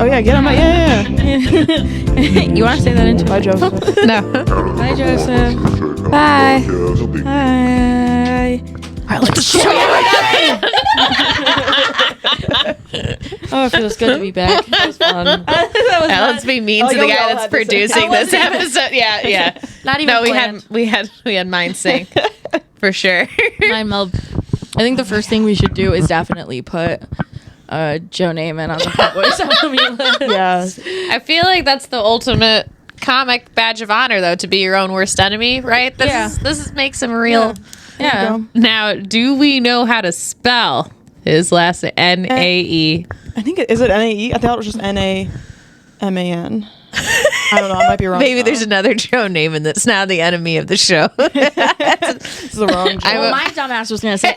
Oh yeah, get him. Yeah. You want to say that into Bye, Joseph. No. Bye, Joseph. Bye. Bye. All right, let's show Oh, it feels good to be back. That was fun. Let's be mean to the guy that's producing this episode. Yeah. Not even planned. we had mind sync for sure. I think the first thing we should do is definitely put Joe Namath on the P Boiz album. Yeah. I feel like that's the ultimate comic badge of honor, though, to be your own worst enemy, right? This makes him real. Yeah. Now, do we know how to spell his last name? Nae. I think is it Nae? I thought it was just Naman. I don't know. I might be wrong. Maybe there's another Joe Namath that's now the enemy of the show. This is the wrong Joe. Well, my dumbass was going to say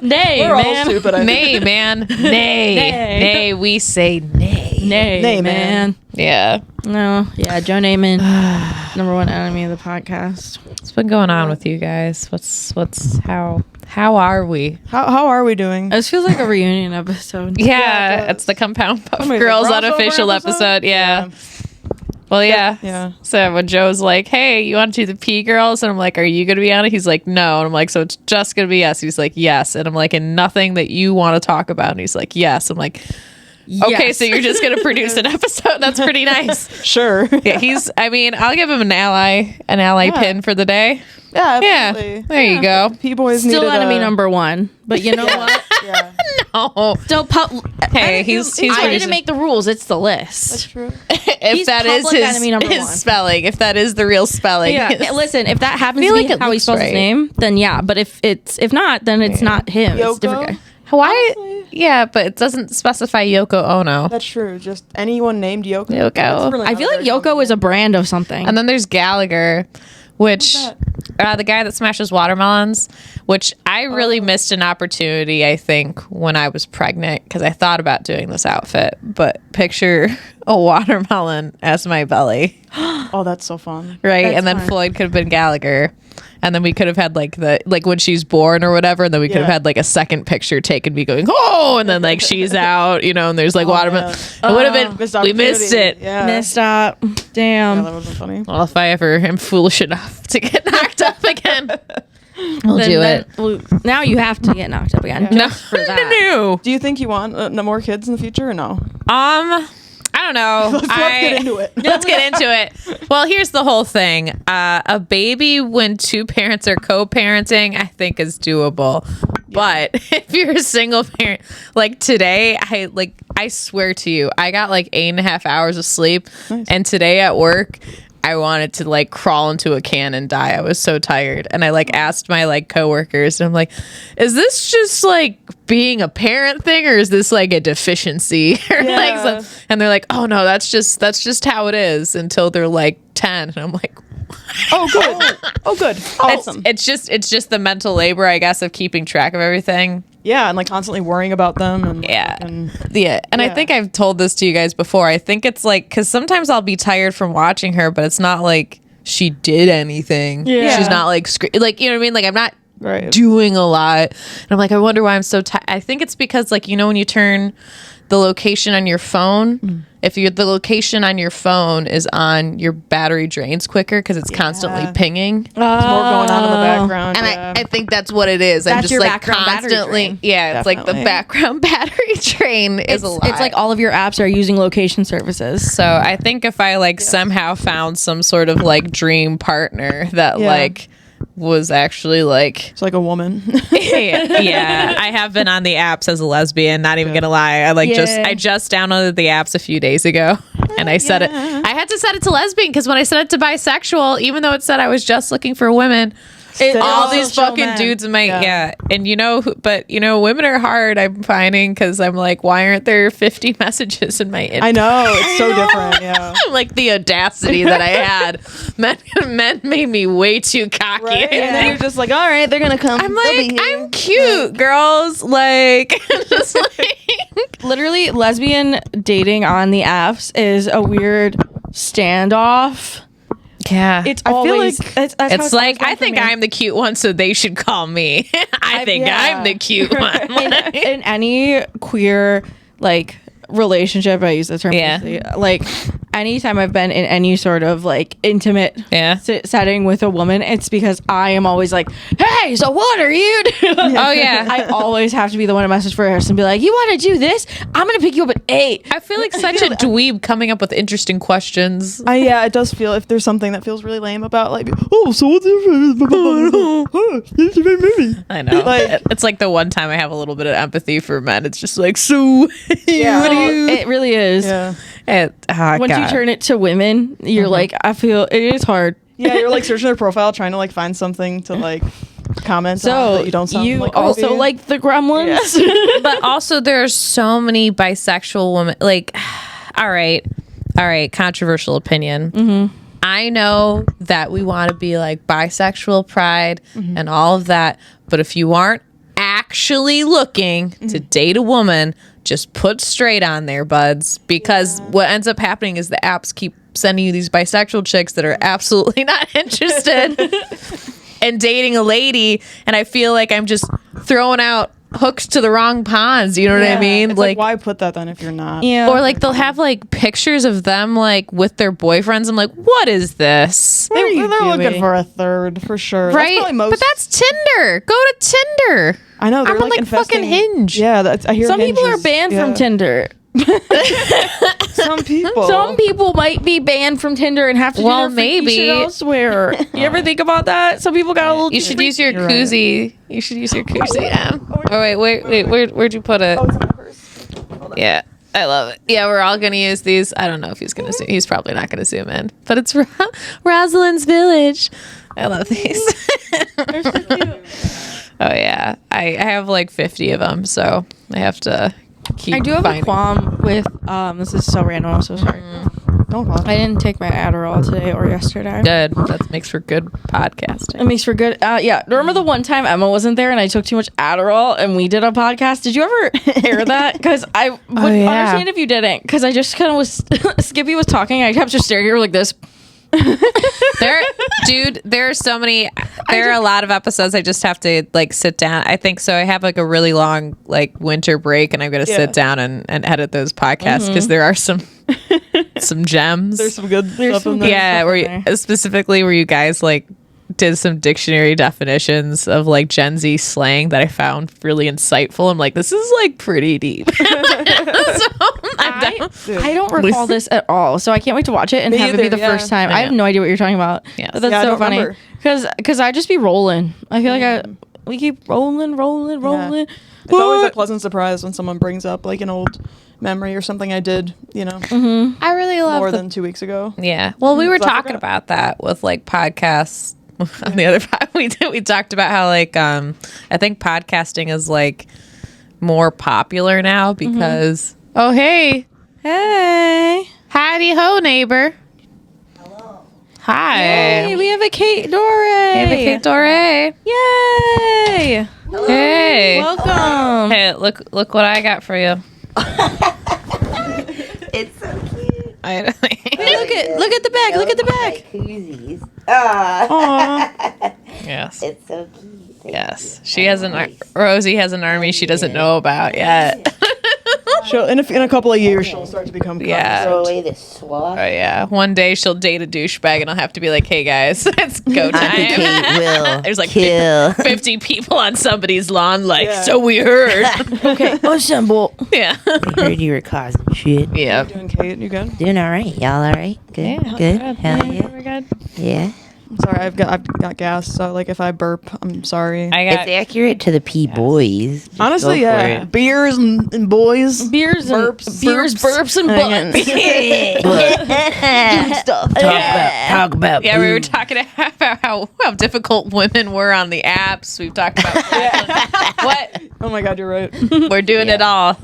Nay. We're all stupid. I think. Nay, man. Nay. We say nay. Nay, man. Yeah. No. Yeah, Joe Namath, number one enemy of the podcast. What's been going on with you guys? How are we? How are we doing? This feels like a reunion episode. Yeah, it's the Compound Puff Somebody's Girls like, unofficial crossover episode. Yeah. Well, yeah. Yeah. So when Joe's like, hey, you want to do the P Gurlz? And I'm like, are you going to be on it? He's like, no. And I'm like, so it's just going to be us. He's like, yes. And I'm like, and nothing that you want to talk about. And he's like, yes. I'm like, okay, so you're just going to produce an episode? That's pretty nice. Sure. Yeah, I'll give him an ally pin for the day. Yeah, Yeah, absolutely. there you go. P Boiz Still needed enemy number one. But you know what? Yeah, No. Still Hey, he's I didn't make the rules. It's the list. that's true. if He's that is public enemy number his one. spelling, if that is the real spelling. Yeah. Listen, if that happens feel to like be it how he looks spells right. his name, then yeah. But if not, then it's not him. It's a different guy. Why? Honestly. Yeah, but it doesn't specify Yoko Ono. That's true. Just anyone named Yoko. Yoko. That's really I not feel like very Yoko common. is a brand of something. And then there's Gallagher, which Who's the guy that smashes watermelons, which I really missed an opportunity, I think, when I was pregnant, because I thought about doing this outfit, but picture a watermelon as my belly, Oh, that's so fun. right? That's and then fun. Floyd could have been Gallagher. And then we could have had like when she's born or whatever, and then we could have Yeah. had like a second picture taken, me going, oh, and then like she's out, and there's like watermelon. yeah. It would have Missed been, we missed opportunity. it. Yeah. Messed up. Damn. Yeah, that wasn't funny. Well, if I ever am foolish enough to get knocked up again, I'll do it. Well, now you have to get knocked up again. Yeah. Just for that. No. Do you think you want no more kids in the future or no? I don't know. Let's get into it. Let's get into it. Well, here's the whole thing. A baby when two parents are co-parenting, I think is doable. But if you're a single parent, like today, I swear to you, I got like 8.5 hours of sleep. Nice. And today at work, I wanted to like crawl into a can and die. I was so tired. And I like asked my like coworkers, and I'm like, is this just like being a parent thing, or is this like a deficiency? Or Yeah. and they're like, oh no, that's just how it is until they're like 10. And I'm like, Oh, good. Oh, good. Awesome. it's just the mental labor, I guess, of keeping track of everything. Yeah, and like constantly worrying about them. And Yeah. and And I Yeah. think I've told this to you guys before. I think it's like, because sometimes I'll be tired from watching her, but it's not like she did anything. Yeah. She's not like, like, you know what I mean? Like, I'm not right. doing a lot. And I'm like, I wonder why I'm so tired. I think it's because, like, when you turn the location on your phone, if the location on your phone is on, your battery drains quicker because it's constantly pinging. There's more going on in the background. And yeah. I think that's what it is. I'm That's just your like background battery constantly, drain. yeah, it's like the Definitely. background battery drain is a lot. It's like all of your apps are using location services. So I think if I like somehow found some sort of like dream partner that Yeah. like was actually like It's like a woman. yeah, I have been on the apps as a lesbian, not even gonna lie. I just downloaded the apps a few days ago, and I set it. I had to set it to lesbian because when I set it to bisexual, even though it said I was just looking for women, all these fucking dudes in my and but women are hard. I'm finding because I'm like, why aren't there 50 messages in my inbox? I know. It's so different. Yeah. Like the audacity that I had. Men made me way too cocky. Right? And then you're just like, all right, they're gonna come. I'm They'll be like, here. I'm cute, girls. Like, just like Literally, lesbian dating on the apps is a weird standoff. yeah. It's I feel always like it's how It's like, always been I for think me. I'm the cute one, so they should call me. I think yeah. I'm the cute one. in any queer like relationship, I use the term Yeah. loosely, like anytime I've been in any sort of like intimate setting with a woman, it's because I am always like, hey, so what are you doing? Oh yeah. I always have to be the one to message first and be like, you want to do this? I'm gonna pick you up at 8. I feel like such a dweeb coming up with interesting questions. Yeah, it does feel, if there's something that feels really lame about, like, oh, so what's your favorite movie? I know. Like, it's like the one time I have a little bit of empathy for men. It's just like, so Yeah. what do you? It really is. yeah. Once you turn it to women, you're like, I feel it is hard. Yeah, you're like searching their profile, trying to like find something to like comment on So that you don't sound you like also Ruby. like the Gremlins? But also there's so many bisexual women. Like, all right, controversial opinion. Mm-hmm. I know that we want to be like bisexual pride and all of that, but if you aren't actually looking to date a woman, just put straight on there, buds, because what ends up happening is the apps keep sending you these bisexual chicks that are absolutely not interested in dating a lady, and I feel like I'm just throwing out hooks to the wrong ponds, you know what I mean? It's like, why put that then if you're not? Yeah. Or like they'll have like pictures of them like with their boyfriends. I'm like, what is this? They're you looking doing? for a third for sure. Right? That's probably most, But that's Tinder. Go to Tinder. I know, they're I'm on like infesting- fucking Hinge. Yeah, I hear Some people Hinge are is- banned yeah. from Tinder. Some people. Some people might be banned from Tinder and have to Well, do their freaky maybe. shit elsewhere. You ever think about that? Some people got a little. You should use your You're right. koozie. You should use your koozie. Yeah. Oh wait. Where'd you put it? Oh, it's in my purse. Yeah. I love it. Yeah, we're all gonna use these. I don't know if he's gonna zoom. He's probably not gonna zoom in, but it's Rosalind's Village. I love these. They're so cute. Oh yeah, I have like 50 of them, so I have to keep. I do have finding. a qualm with. This is so random. I'm so sorry. Don't call I didn't take my Adderall today or yesterday. Good. That makes for good podcasting. It makes for good. Yeah. Remember the one time Emma wasn't there and I took too much Adderall and we did a podcast? Did you ever hear that? Because I would understand if you didn't. Because I just kind of was. Skippy was talking. I kept just staring at her like this. There are so many. There are a lot of episodes I just have to like sit down. I think so. I have like a really long like winter break, and I'm gonna sit down and edit those podcasts because there are some gems. There's some good stuff in there. Yeah, specifically where you guys like did some dictionary definitions of like Gen Z slang that I found really insightful. I'm like, this is like pretty deep. I don't recall this at all, so I can't wait to watch it and Me have it be either, the first time. I have no idea what you're talking about. Yes. But that's Yeah, I so don't funny remember. because I just be rolling. I feel like we keep rolling. Yeah. It's always a pleasant surprise when someone brings up like an old memory or something I did, I really love more than 2 weeks ago. Yeah. Well, we were So I talking forgot. about that with like podcasts. On the other pod, we talked about how like I think podcasting is like more popular now because oh hey howdy ho neighbor. Hello. Hi. Hey, we have a Kate Dore. Hey, Kate Dore. Yay! Hey. Welcome. Hey, look what I got for you. It's so cute. Hey, look at the back. Look at the back. Like koozies. Ah, Yes. it's so cute. Yes. She has Rosie has an army she doesn't know about yet. She'll, in a couple of years, she'll start to become Yeah. Throw away the swat. Oh yeah. One day she'll date a douchebag and I'll have to be like, hey guys, it's go Auntie time. Kate will There's like kill. 50 people on somebody's lawn, like, Yeah. so we heard. Okay, assemble. Yeah. I heard you were causing shit. Yeah. Doing Kate, you good? Doing all right. Y'all all right? Good. Good. Hell yeah. We're good. Yeah. I'm sorry, I've got gas, so like if I burp, I'm sorry. I It's got accurate to the P Boiz. Just Honestly, go for yeah. it. Beers and boys. Beers and burps and butts. Stuff. Talk about. yeah, we were booze. talking about how difficult women were on the apps. We've talked about what Oh my god, you're right. we're doing it all.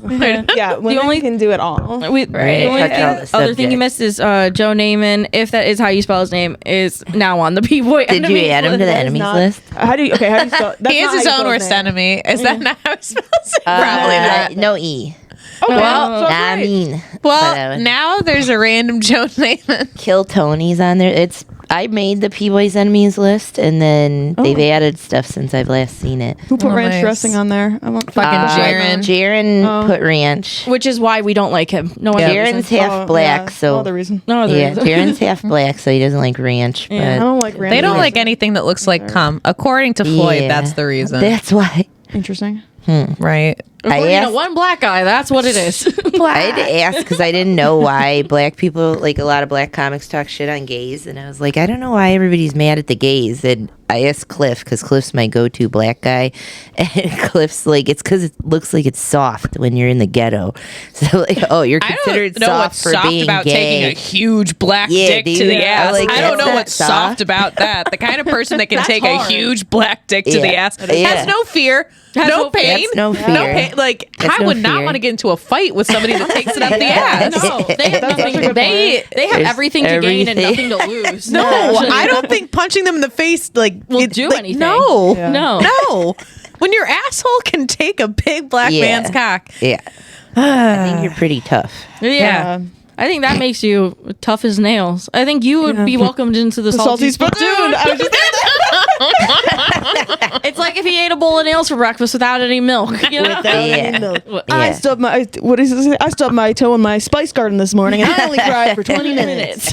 Yeah, women only- can do it all. The Right, only touch all the other thing you subjects. missed is Joe Naaman, if that is how you spell his name, is now on the P Boi. Did you add him to the enemies Not- list? How do you spell? That's He is not his how you own spell worst name. enemy. Is that not how it's supposed to? Probably not. No E. Okay, Well, so I great. mean, Well, but, now there's a random Joe Naaman. Kill Tony's on there. It's I made the P Boiz enemies list, and then they've added stuff since I've last seen it. Who put ranch nice. dressing on there? I want Fucking Jaren. Jaren put ranch. Which is why we don't like him. No one. Jaren's half black, so no other reason. No other yeah, reason. Jaren's half black, so he doesn't like ranch. I But don't like ranch. They don't either. like anything that looks like cum. According to Floyd, Yeah. that's the reason. that's why. Interesting. Right. According to asked- one black guy, that's what it is. I had to ask because I didn't know why black people, like a lot of black comics, talk shit on gays, and I was like, I don't know why everybody's mad at the gays. And I asked Cliff because Cliff's my go-to black guy, and Cliff's like, it's because it looks like it's soft when you're in the ghetto. So like, oh, you're I considered don't know soft what's for soft being about gay. taking a huge black Yeah, dick to dude. the ass. Like, I don't that's know not what's soft soft. about that. The kind of person that can That's take hard. a huge black dick to the Yeah. ass Yeah. has no fear, Has no no- pain, That's no fear. no pain. Like That's I no would not fear. want to get into a fight with somebody that takes it up the ass. No, they have That's nothing. such a good They have There's everything to gain and everything. nothing to lose. No, I don't think punching them in the face Will do anything. No, Yeah. No. no. When your asshole can take a big black Yeah. man's cock. Yeah, I think you're pretty tough. Yeah. I think that makes you tough as nails. I think you would be welcomed into the salty Spittoon. spittoon. I was just It's like if he ate a bowl of nails for breakfast without any milk. You know? Yeah. I Yeah. stubbed my what is this? I stubbed my toe in my spice garden this morning, and I only cried for 20 minutes.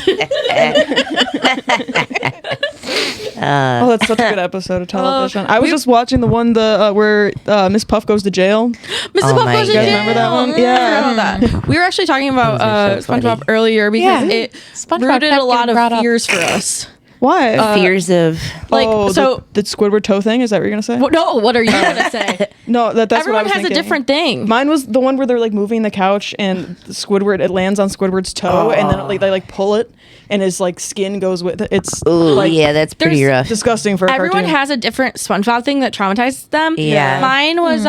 Oh, that's such a good episode of television. I was just watching the one where Miss Puff goes to jail. Mrs. Oh Puff my goes to God. jail. Remember that one? I Yeah. forgot about that. We were actually talking about Those are so SpongeBob funny. earlier because Yeah. it SpongeBob rooted kept a lot getting brought of up. fears for us. Why? Fears of Like, the Squidward toe thing. Is that what you're gonna say? No, what are you going to say? No, that's Everyone what I was has thinking. a different thing. Mine was the one where they're like moving the couch and Squidward, it lands on Squidward's toe, and then they like pull it, and his like skin goes with it. It's ooh, like yeah, that's pretty there's rough. disgusting for a Everyone cartoon. has a different SpongeBob thing that traumatizes them. Yeah. Mine was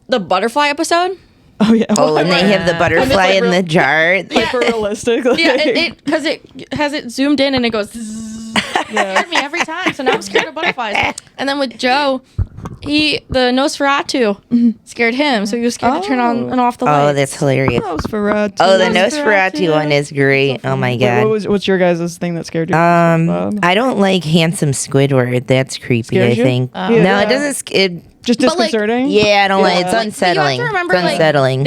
the butterfly episode. Oh yeah. Oh, and they have the butterfly like in the jar. hyper realistic. Yeah, it because it has it zoomed in and it goes. Zzz. It scared me every time, so now I'm scared of butterflies. And then with Joe, the Nosferatu scared him, so he was scared to turn on and off the lights. Oh, that's hilarious. That was for Oh, the Nosferatu. Nosferatu one is great. Oh my Wait, god. what's your guys' thing that scared you? I don't like handsome Squidward. That's creepy. Scares I you? think. Yeah. No, it doesn't. Just but, like, disconcerting. Yeah, I don't like. It's Yeah. unsettling. You have to remember, It's unsettling.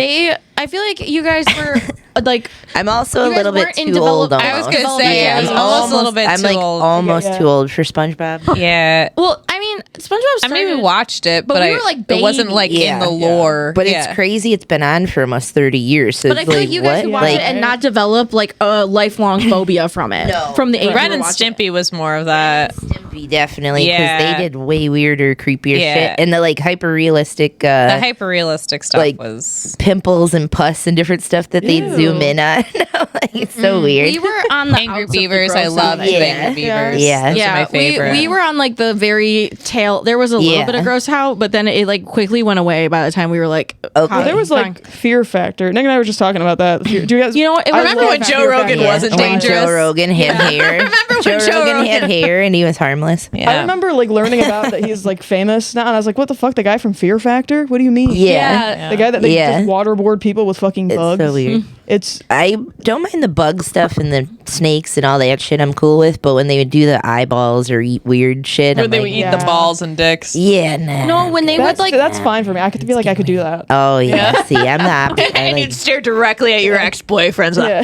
I feel like you guys were like. I'm also a you guys little bit weren't in too old. develop- I was Almost. gonna say Yeah, I was I'm almost a little bit I'm too like old. almost Yeah. too old for SpongeBob. Yeah. Well, I mean, SpongeBob I maybe started. watched it, but but we I were, like, it wasn't babies. like in Yeah. the lore. But Yeah. it's crazy. It's been on for almost 30 years. So But I it's feel like, like you guys what? could watch Like, it and not develop like a lifelong phobia from it. No. From the age Ren you were and watching it. Stimpy was more of that. Stimpy, definitely, because Yeah. they did way weirder, creepier Yeah. shit, and the like hyper realistic, The hyper realistic stuff like, was. pimples and pus and different stuff that they Ew. zoom in on. Like, it's so weird. We were on the Angry outs of the Beavers. I gross love out. Yeah. Angry Beavers. Yeah. Those are Yeah, my favorite. we were on like the very tail. There was a little Yeah. bit of gross out, but then it like quickly went away by the time we were like, Okay. "Hi, There was fine." like Fear Factor. Nick and I were just talking about that. Do you guys? You know what? I Remember love when Joe Fear Rogan Factor. wasn't when dangerous? Joe Rogan had hair. Remember when Joe Joe Rogan had Rogan- hair and he was harmless. Yeah. I remember like learning about that he's like famous now, and I was like, "What the fuck? The guy from Fear Factor? What do you mean? Yeah. The guy that Yeah. just waterboard people with fucking It's bugs. so weird. It's I don't mind the bug stuff and the snakes and all that shit. I'm cool with, but when they would do the eyeballs or eat weird shit, Where I'm they like, would eat Yeah. the balls and dicks. yeah, nah. No, when they would like that's fine for me. I could feel like I could do that. Oh yeah. See, I'm the opposite. I And like you'd stare directly at your ex-boyfriend's eye. Yeah.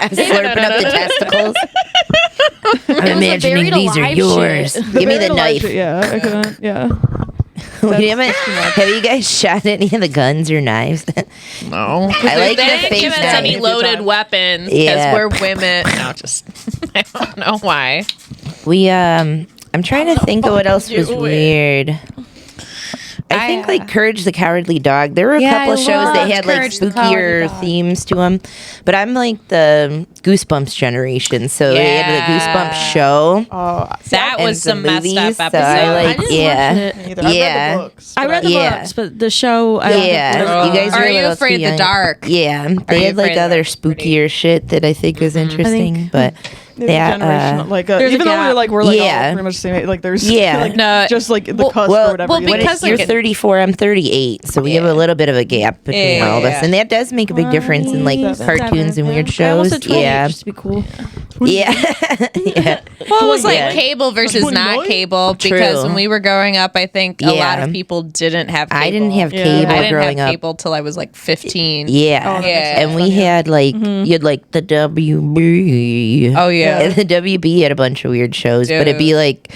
slurping up the testicles. I'm it was a imagining buried these are alive yours. shit. Give me Very the large knife. shit, yeah, I could, yeah. Have you guys shot any of the guns or knives? No. I like They the didn't fake give us knife. any loaded weapons because Yeah. we're women. No, just I don't know why. We I'm trying to think of what else was do it. weird. I think like Courage the Cowardly Dog. There were a Yeah, couple I shows that loved had like Courage the Cowardly spookier Dog. themes to them, but I'm like the Goosebumps generation, so they had the Yeah. Goosebumps show. That and was some messed movies, up so episode. I like, didn't yeah, watch it. Either. I read Yeah. the books. I read the Yeah. books, but the show. yeah. You guys Are were a You little Afraid too of the young. Dark? Yeah, Are they You had like Afraid of the other Dark's pretty- spookier shit that I think was interesting, but There's a generation, like, even though we're like all pretty much the same age, like there's like, no, just like the cusp or whatever. Well, because you're 34, I'm 38, so we have a little bit of a gap between all of us, and that does make a big difference in like cartoons and weird shows. Just to be cool. Yeah. Well, it was like cable versus not cable, because when we were growing up, I think a lot of people didn't have cable. I didn't have cable I didn't growing have up. cable till I was like 15. Yeah. And we had like, you had like the WB. Oh, yeah. And the WB had a bunch of weird shows, but it'd be like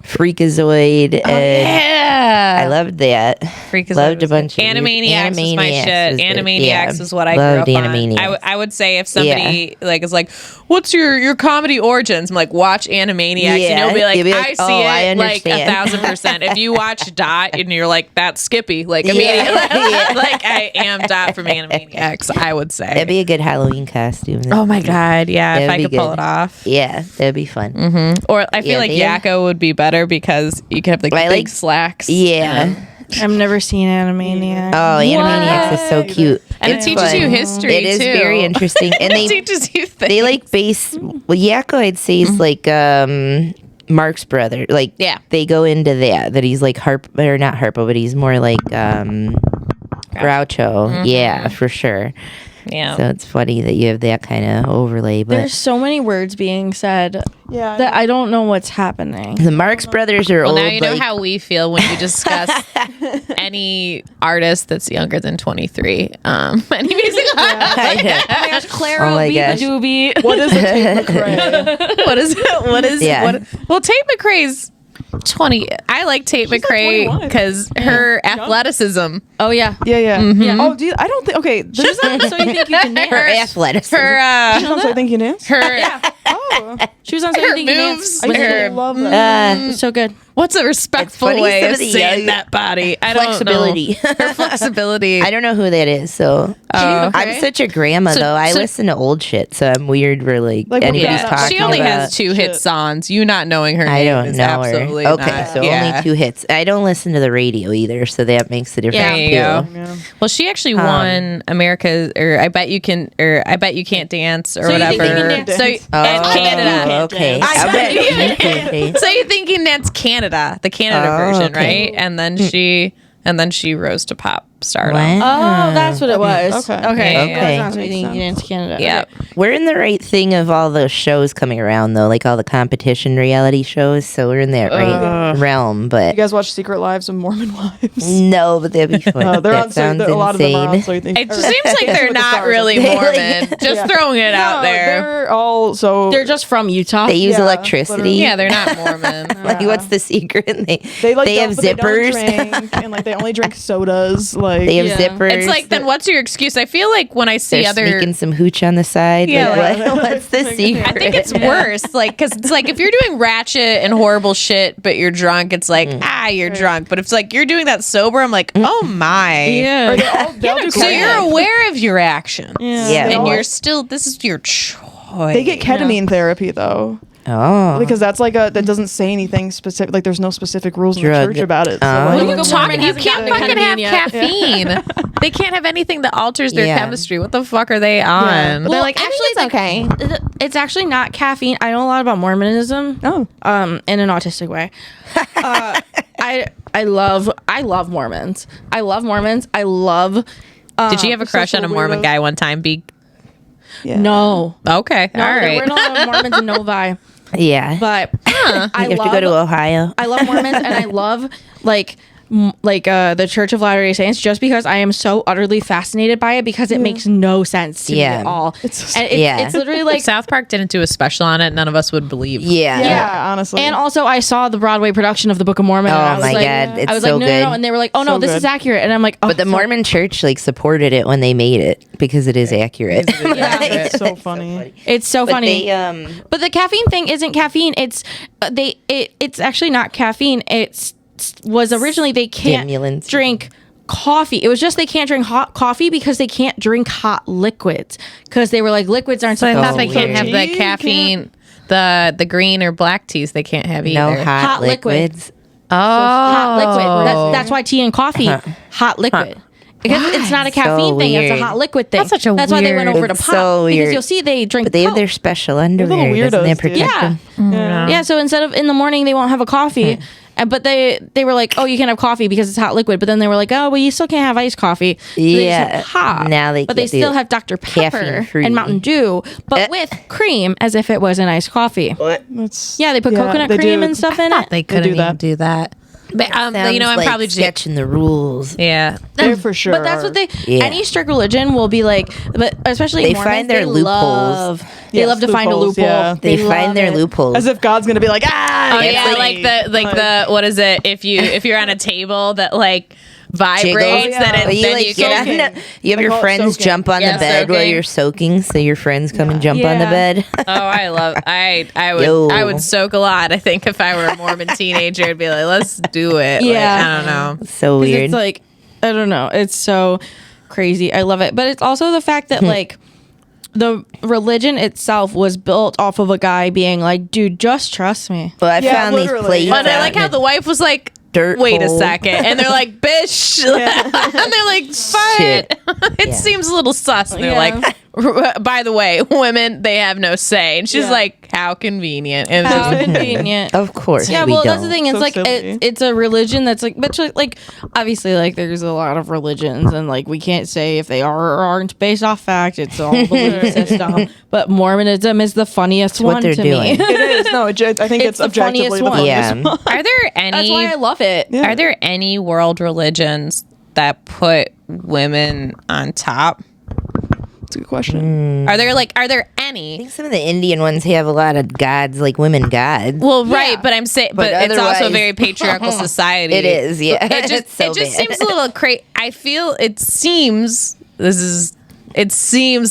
Freakazoid. I loved that. Freakazoid loved a bunch of Animaniacs was my shit. Animaniacs was what I loved grew up Animaniacs. on. I would say if somebody like is like, "What's your comedy origins?" I'm like, "Watch Animaniacs," and you'll be like, "I see it like 1,000%." If you watch Dot and you're like, "That's Skippy," like immediately, like I am Dot from Animaniacs. I would say that'd be a good Halloween costume. Oh my god, yeah! If I could pull it off, yeah, that'd be fun. Or I feel like Yakko would be better because you could have like big slacks. Yeah. I've never seen Animaniacs. Oh, Animaniacs is so cute. And it teaches you history, It is too. very interesting. And they teaches you things. They like base, Yakko I'd say is like Mark's brother. Like, they go into that he's like not Harpo, but he's more like Groucho. Yeah, for sure. Yeah. So it's funny that you have that kind of overlay. But there's so many words being said that I don't know what's happening. The Marx Brothers are old. Now you know how we feel when you discuss any artist that's younger than 23. Any music artist. Clara Doobie. What is a Tate Mcrae? What is well, Tate Mcrae's 20. I like Tate McRae because her athleticism. Oh yeah. Oh, dude, I don't think. Okay, she's on So You Think You Can Dance. her athleticism. She's on So You Think You Can Dance. Oh, she was on So You Think You Can Dance. I love that. So good. What's a respectful way of saying that body? I don't know. Her flexibility. I don't know who that is. So I'm such a grandma though. I listen to old shit, so I'm weird for like anybody's talking. She only about has 2 hit songs. You not knowing her name I don't is know absolutely her. Okay, so only 2 hits. I don't listen to the radio either, so that makes the difference too. Yeah. Well, she actually won America's, or I bet you can't dance, or whatever. Canada. Okay. I bet you can. So you're thinking that's Canada, the Canada version, right? And then she rose to pop stardom. Wow. Oh, that's what it was. Okay. That's So You Think You Can Dance Canada. Yeah. We're in the right thing of all those shows coming around though, like all the competition reality shows. So we're in that right realm. But you guys watch Secret Lives of Mormon Wives? No, but that'd be fun. That sounds insane. A lot of them are on, so you think, it just seems like they're not really Mormon. Just throwing it out there. They're all they're just from Utah. They use electricity. Yeah, they're not Mormon. Like, what's the secret? They like have zippers. They don't drink, and like they only drink sodas. Like they have zippers. It's like, then what's your excuse? I feel like when I see they're sneaking some hooch on the side. Yeah, like, what's the secret? I think it's worse. Like, because it's like if you're doing ratchet and horrible shit, but you're drunk, it's like you're drunk. But if it's like you're doing that sober, I'm like, oh my. Yeah. So you're aware of your action. Yeah. And you're still. This is your choice. They get ketamine therapy though. Oh, because that's like that doesn't say anything specific. Like there's no specific rules in the church about it. So you can't fucking have caffeine. They can't have anything that alters their chemistry. What the fuck are they on? Well, they're like, actually, it's okay. It's actually not caffeine. I know a lot about Mormonism. Oh, in an autistic way. I love Mormons. I love Mormons. I love. Did you have a crush on a Mormon guy one time? Yeah. No. Okay. No, all right. There weren't a lot of Mormons in Novi. Yeah. But you have to go to Ohio. I love Mormons, and I love the Church of Latter-day Saints just because I am so utterly fascinated by it because it makes no sense to me at all. It's literally like South Park didn't do a special on it. None of us would believe. Yeah, honestly. And also I saw the Broadway production of the Book of Mormon. Oh and I was my like, god, it's I was so like, good. no, and they were like, oh no, this is accurate, and I'm like, oh, but the Mormon Church like supported it when they made it because it is accurate. It's so funny. It's so funny. They, but the caffeine thing isn't caffeine. It's it's actually not caffeine. Was originally they can't stimulants. Drink coffee. It was just they can't drink hot coffee because they can't drink hot liquids because they were like liquids aren't. So I supposed thought they to can't have the caffeine, the green or black teas. They can't have either. No hot liquids. Oh, hot liquid. That's why tea and coffee hot liquid. Because it's not a caffeine thing; it's a hot liquid thing. That's such a That's why they went over to It's pop. so Because weird. you'll see they drink. But they have Coke. their special underwear. little Doesn't that weirdos, dude. protect them? Yeah. So instead of in the morning, they won't have a coffee. But they were like, oh, you can't have coffee because it's hot liquid. But then they were like, oh, well, you still can't have iced coffee. So they just have hot. Now they but they can do still have Dr. Pepper caffeine-free. and Mountain Dew, but with cream as if it was an iced coffee. That's, Yeah, they put coconut they cream do. and stuff in it. They couldn't do even that. do that. But, I'm Sounds probably just sketching the rules. yeah. They for sure. But that's what they. Yeah. Any strict religion will be like, but especially They Mormons, find their they loopholes. They Yes, love to find a loopholes, loophole. yeah. They love find their it. loopholes. As if God's gonna be like, Oh it's yeah, like the what is it? If you're on a table that like vibrates, Jiggles. then Yeah. But you then like you get can. on you have They your call it friends soaking. jump on Yeah, the bed while soaking. you're soaking, so your friends come and jump on the Yeah. bed. Oh, I love. I Yo. would soak a lot. I think if I were a Mormon teenager, I'd be like, let's do it. Yeah. Like, I don't know. So 'Cause weird. It's like, I don't know. It's so crazy. I love it. But it's also the fact that like the religion itself was built off of a guy being like, dude, just trust me. Well, I Yeah, found these literally. plates. And I out like in how a the wife was like, dirt wait a hole. second. And they're like, bitch. And they're like, Shit. but it Yeah. seems a little sus. And they're Yeah. like, by the way, women, they have no say. And she's Yeah. like, how convenient. And it's How just- convenient. Of course, Yeah, we well, don't. that's the thing. It's So like silly. it's a religion that's like, but like obviously, like there's a lot of religions, and like we can't say if they are or aren't based off fact. It's all the belief system. But Mormonism is the funniest what one they're to doing. me. It is. No, I think It's it's the objectively funniest the one. funniest Yeah. one. Are there any? That's why I love it. Yeah. Are there any world religions that put women on top? That's a good question. Are there I any? think some of the Indian ones have a lot of gods, like women gods. Well, Yeah. right, but I'm saying, But but it's also a otherwise- very patriarchal society. It is, yeah. It just, It's so it just bad. seems a little crazy. I feel it seems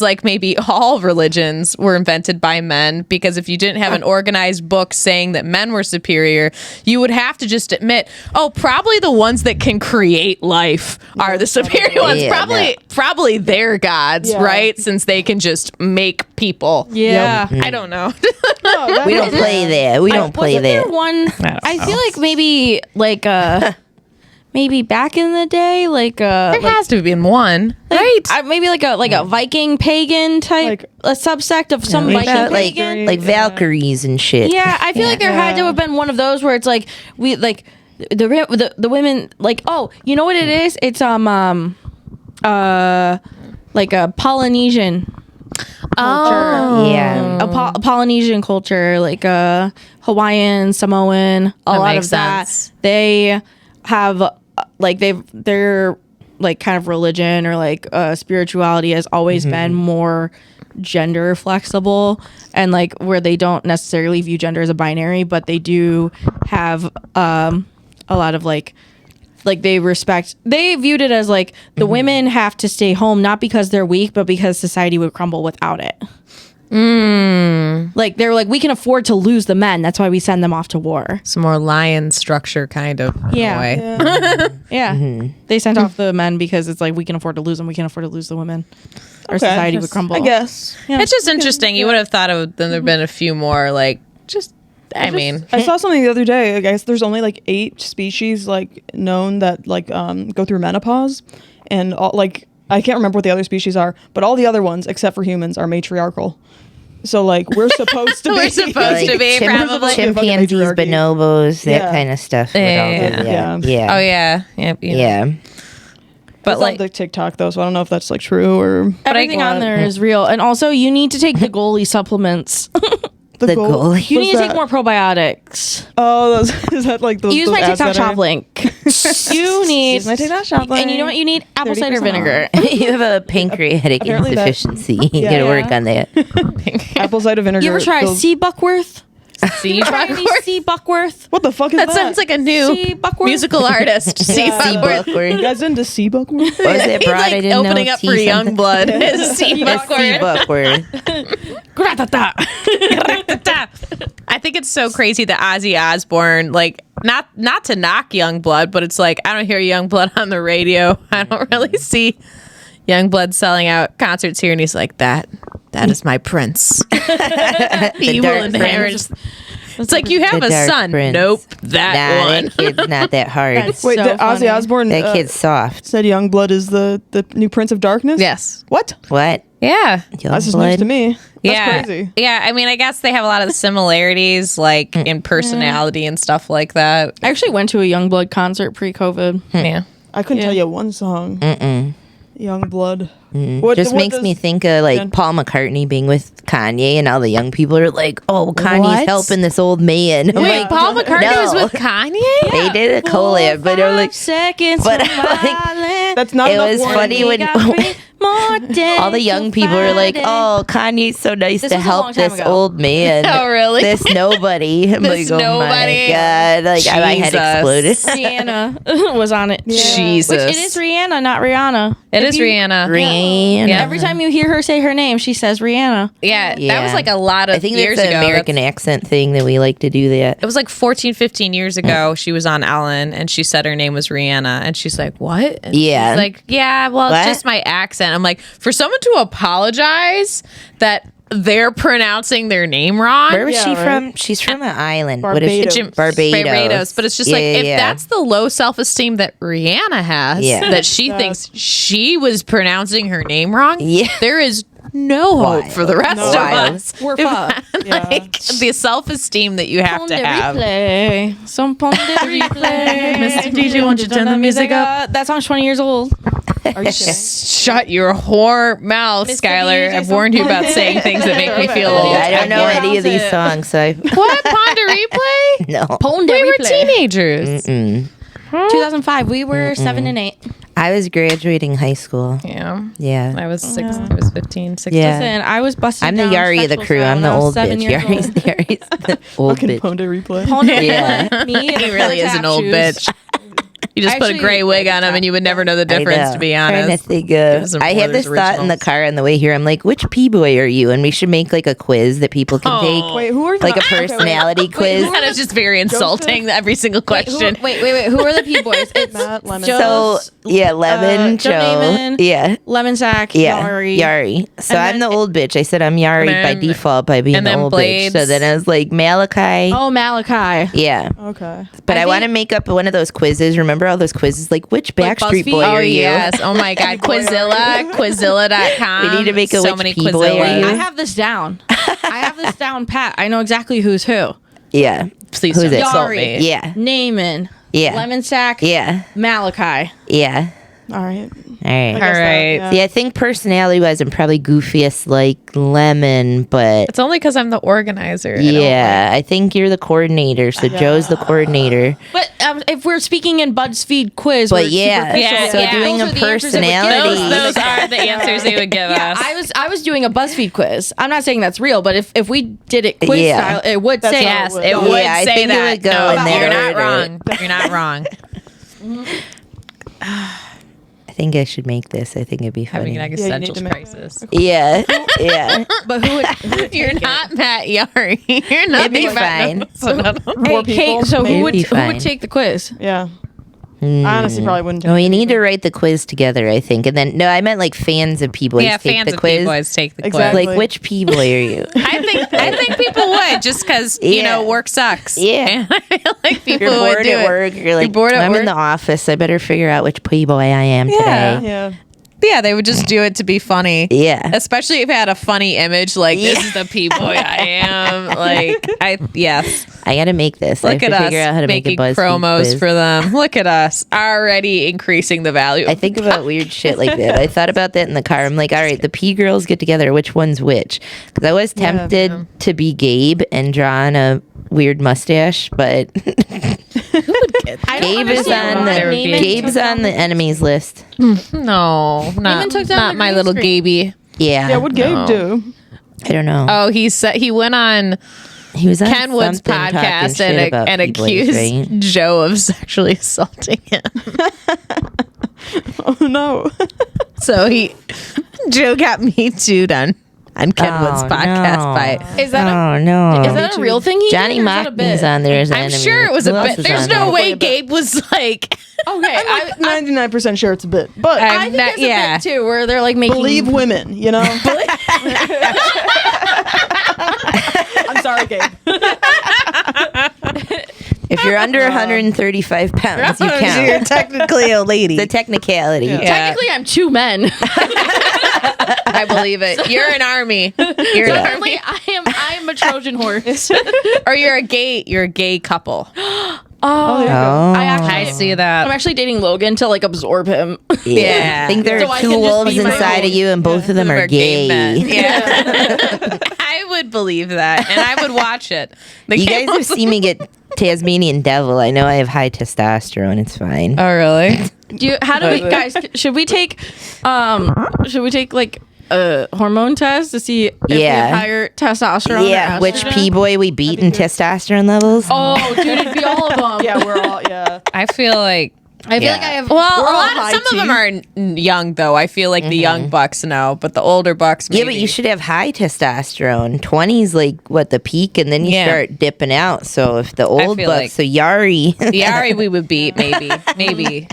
like maybe all religions were invented by men, because if you didn't have an organized book saying that men were superior, you would have to just admit, oh, probably the ones that can create life are the superior ones. Yeah, Probably they're gods, Yeah. right? Since they can just make people. Yeah. I don't know. We don't play there. We don't play Wasn't there there. one? don't I know. feel like maybe like maybe back in the day, like There has to have been one, right? maybe like a Viking pagan type Like- a subsect of some Yeah. Viking About, like pagan. like Valkyries and shit. Yeah, I feel like there had to have been one of those where it's like we like the women like, oh, you know what it is? It's like a Polynesian culture. Yeah. A Polynesian culture, like Hawaiian, Samoan, a That lot makes of that. sense. They have like they're like kind of religion or like spirituality has always been more gender flexible, and like where they don't necessarily view gender as a binary, but they do have a lot of like they viewed it as like the women have to stay home, not because they're weak, but because society would crumble without it. Like they're like, we can afford to lose the men, that's why we send them off to war. Some more lion structure kind of Yeah. way. Yeah, they sent off the men because it's like, we can afford to lose them, we can afford to lose the women. Our Okay, society would just- crumble. I guess. Yeah. It's just interesting. You would have thought of then there'd been a few more like just I mean I saw something the other day. I guess there's only like 8 species like known that like go through menopause, and all like I can't remember what the other species are, but all the other ones except for humans are matriarchal. So like we're supposed to be. We're supposed to be, probably. chimpanzees, Matriarchy. bonobos, that Yeah. kind of stuff. would all Yeah. do that. Yeah. Yeah. oh yeah. Yep, you know. Yeah. But It's on like the TikTok though, so I don't know if that's like true or Everything on there is real, and also you need to take the goalie supplements. The goalie. You What's need to take that? more probiotics. Oh, those, is that like those? Use those my ads TikTok that are- shop link. You need Use my TikTok shop link. and you know what? You need apple cider 30% vinegar. You have a pancreatic Apparently that- insufficiency. You Yeah. gotta work on that. Apple cider vinegar. You ever try those- sea buckworth? see Try any sea buckworth? What the fuck is that that? sounds like a new See Buckworth? musical artist. See Yeah. Sea Buckworth. You buckworth. guys into sea buckworth? What was that He's broad? I like didn't opening know. up for Yungblood. His sea That's sea Buckworth. buckworth. I think it's so crazy that Ozzy Osbourne, like, not to knock Yungblood, but it's like I don't hear Yungblood on the radio. I don't really see Yungblood selling out concerts here, and he's like, that is my prince. He will dark inherit. It's like you have The a Dark son. Prince. Nope, that Nah, one. that kid's not that hard. That's Wait, so Ozzy funny. Osbourne That kid's soft. said Yungblood is the new Prince of Darkness? Yes. What? What? Yeah. That's just news to me. That's Yeah. crazy. Yeah. I mean, I guess they have a lot of the similarities, like in personality and stuff like that. I actually went to a Yungblood concert pre-COVID. Yeah. I couldn't Yeah. tell you one song. Youngblood. Just makes me think of like Jen- Paul McCartney being with Kanye, and all the young people are like, "Oh, Kanye's What? helping this old man." I'm Wait, like, Paul McCartney was no. with Kanye? They did a collab, but they're like, seconds. but from like, violence. That's not it enough was warning. funny when More days all the young to people were like, find it. "Oh, Kanye's so nice This to was a long help time this ago. old man." Oh, really? This nobody. I'm This like, "Oh nobody. my god!" Like my head Jesus. exploded. Rihanna was on it. Jesus. Which it is Rihanna, not Rihanna. It If is you- Rihanna. Rihanna. Yeah. Every time you hear her say her name, she says Rihanna. Yeah, that Yeah. was like a lot of I think years that's an ago. American accent thing that we like to do that. It was like 14, 15 years ago. She was on Ellen and she said her name was Rihanna. And she's like, what? And Yeah. she's like, yeah, well, What? it's just my accent. I'm like, for someone to apologize that they're pronouncing their name wrong. Where was Yeah, she right. from? She's from an island. What is Barbados. she? Barbados. But it's just Yeah, like, if yeah. that's the low self-esteem that Rihanna has, Yeah. that she That's- thinks she was pronouncing her name wrong, Yeah. there is no hope for the rest of Wild. us. We're If fucked. Yeah. like the self-esteem that you have to have. Replay. Some pon de replay. Mr. DJ, won't you turn the music up? That song's 20 years old. Are you kidding? Shut your whore mouth, Mr. Skylar. DJ, I've warned you about saying things that make me feel old. I don't know any of these songs, so I What? Ponder replay? no. Pon de We were replay. teenagers. 2005. We were 7 and 8. I was graduating high school. Yeah. Yeah. I was 6. I was 15, 16. Yeah. Listen, I was busting I'm the down Yari of the sexual crew. style I'm when the I was old 7 bitch. years Yari's old. the old Fucking bitch. Ponde replay. Pon de Yeah. replay. Me and He the really is tap an old shoes. bitch. You just put a Actually, gray wig on him and you would never know the difference, to be Trying to honest. think was of, some I had this Brothers thought in the originals. car on the way here. I'm like, which P Boi are you? And we should make like a quiz that people can take. Wait, who are Like a okay, wait. personality quiz. That is just very insulting, every single question. Wait, who are the P Boys? It's Matt, Lemon. Joe, So yeah, Lemon, Joe Joe, Namath, yeah, Lemon Sack, yeah, Yari. So And I'm the then- old bitch. I said I'm Yari And by then- default by being and the then old Blades. bitch. So then I was like Malachi. Oh, Malachi. Yeah, Okay. but I I, want to think- make up one of those quizzes. Remember all those quizzes? Like which Like Backstreet BuzzFeed? Boy Oh are you? yes! Oh my God! Quizilla, Quizilla.com. We need to make a so which many P Boi are Quizillas. you? I have this down. I have this down pat. I know exactly who's who. Yeah, Please Who's don't it? insult Yari. me. yeah, Naaman. yeah, Lemon Sack. yeah, Malachi. yeah. All right. All right. I guess All right. that, See, I think personality-wise, I'm probably goofiest like Lemon, but It's only because I'm the organizer. I don't yeah, I think you're the coordinator. So Joe's the coordinator. But if we're speaking in BuzzFeed quiz, But we're yeah, superficial. Yeah, so yeah. doing Those a are the answers they would give personality. us. Those are the answers they would give Yeah, us. I was doing a BuzzFeed quiz. I'm not saying that's real, but if we did it quiz Yeah. style, it would That's say how Yes, would. it Yeah, would I say think it that. would go No, in that you're not order. wrong. You're not wrong. I think I should make this. I think it'd be Having funny. an you need existential to make- crisis. Yeah, yeah. But who would You're not Matt Yari. You're not It'd be Matt. fine. More Kate, people, so maybe. who would Be who fine. would take the quiz? Yeah. I honestly probably wouldn't. No, we need to write the quiz together. I think, and then no, I meant like fans of P Boys Yeah, take fans the of quiz. P Boys take the Exactly. quiz. Like which P Boy are you? I think people would just because you Yeah. know work sucks. Yeah. And I feel like people You're would bored do at it. work. You're like, bored at I'm work. in the office. I better figure out which P Boy I am today. Yeah. Yeah, they would just do it to be funny. Yeah. Especially if it had a funny image, like this is the P Boy I am. Like yes. I gotta make this. I Look have at to figure out how us to make a making BuzzFeed promos quiz. for them. Look at us already increasing the value. I think about weird shit like that. I thought about that in the car. I'm like, all right, the P Girls get together. Which one's which? Because I was tempted to be Gabe and draw on a weird mustache, but I don't Gabe is understand on why the Naaman Gabe's took on down the enemies list. no, not, took down not the my green little screen. Gaby. Yeah. Yeah. What'd Gabe No. do? I don't know. Oh, he went on He was on Ken Wood's something talking podcast shit about and P Boys, accused right? Joe of sexually assaulting him. Oh no. So Joe got me too on Ken Wood's Oh, podcast no. by. Is that Oh no. is that a real thing? He Johnny did, or is that a Mockney's bit? on there as an I'm enemy. sure it was Who a else bit. is There's on no there? way Gabe was like. Okay, I 99% sure it's a bit, but I'm I think not- there's a yeah. bit too where they're like making believe women. You know. I'm sorry, Gabe. If you're under 135 pounds, you count. You're technically a lady. The technicality. Yeah. Technically, I'm 2 men. I believe it. You're an army. You're So an apparently, army. I am a Trojan horse. Or you're a gay couple. Oh, I see that. I'm actually dating Logan to like absorb him. Yeah. I think there So are I 2 can just wolves be my inside own. of you, and both of them are gay. men. Yeah. I would believe that, and I would watch it. The You gay guys have seen me get Tasmanian devil. I know I have high testosterone. It's fine. Oh, really? How do we, guys? Should we take like a hormone test to see if we Yeah. have higher testosterone? Yeah, or which estrogen? P Boi we beat in testosterone levels? Oh, dude, it'd be all of them. Yeah, we're all I feel like. I feel like I have. Well, we're a all lot of high some T. of them are young though. I feel like the young bucks know, but the older bucks. Maybe. Yeah, but you should have high testosterone. 20's like what the peak, and then you Yeah. start dipping out. So if the old feel bucks, like- so Yari, Yari, we would beat maybe.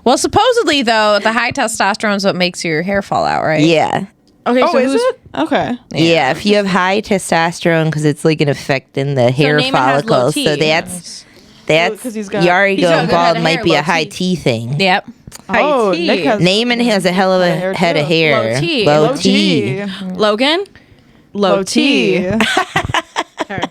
Well, supposedly though, the high testosterone is what makes your hair fall out, right? yeah. Okay, Oh, so is who's, it? Okay. Yeah, if you have high testosterone, because it's like an effect in the hair Naaman has low follicles. T. So that's Well, 'cause he's got- Yari he's got going good head bald of might hair, be low a high T. T thing. Yep. Oh, T. Nick has Naaman has a hell of a hair head of too. hair. Low T. Low T. Logan? Low T.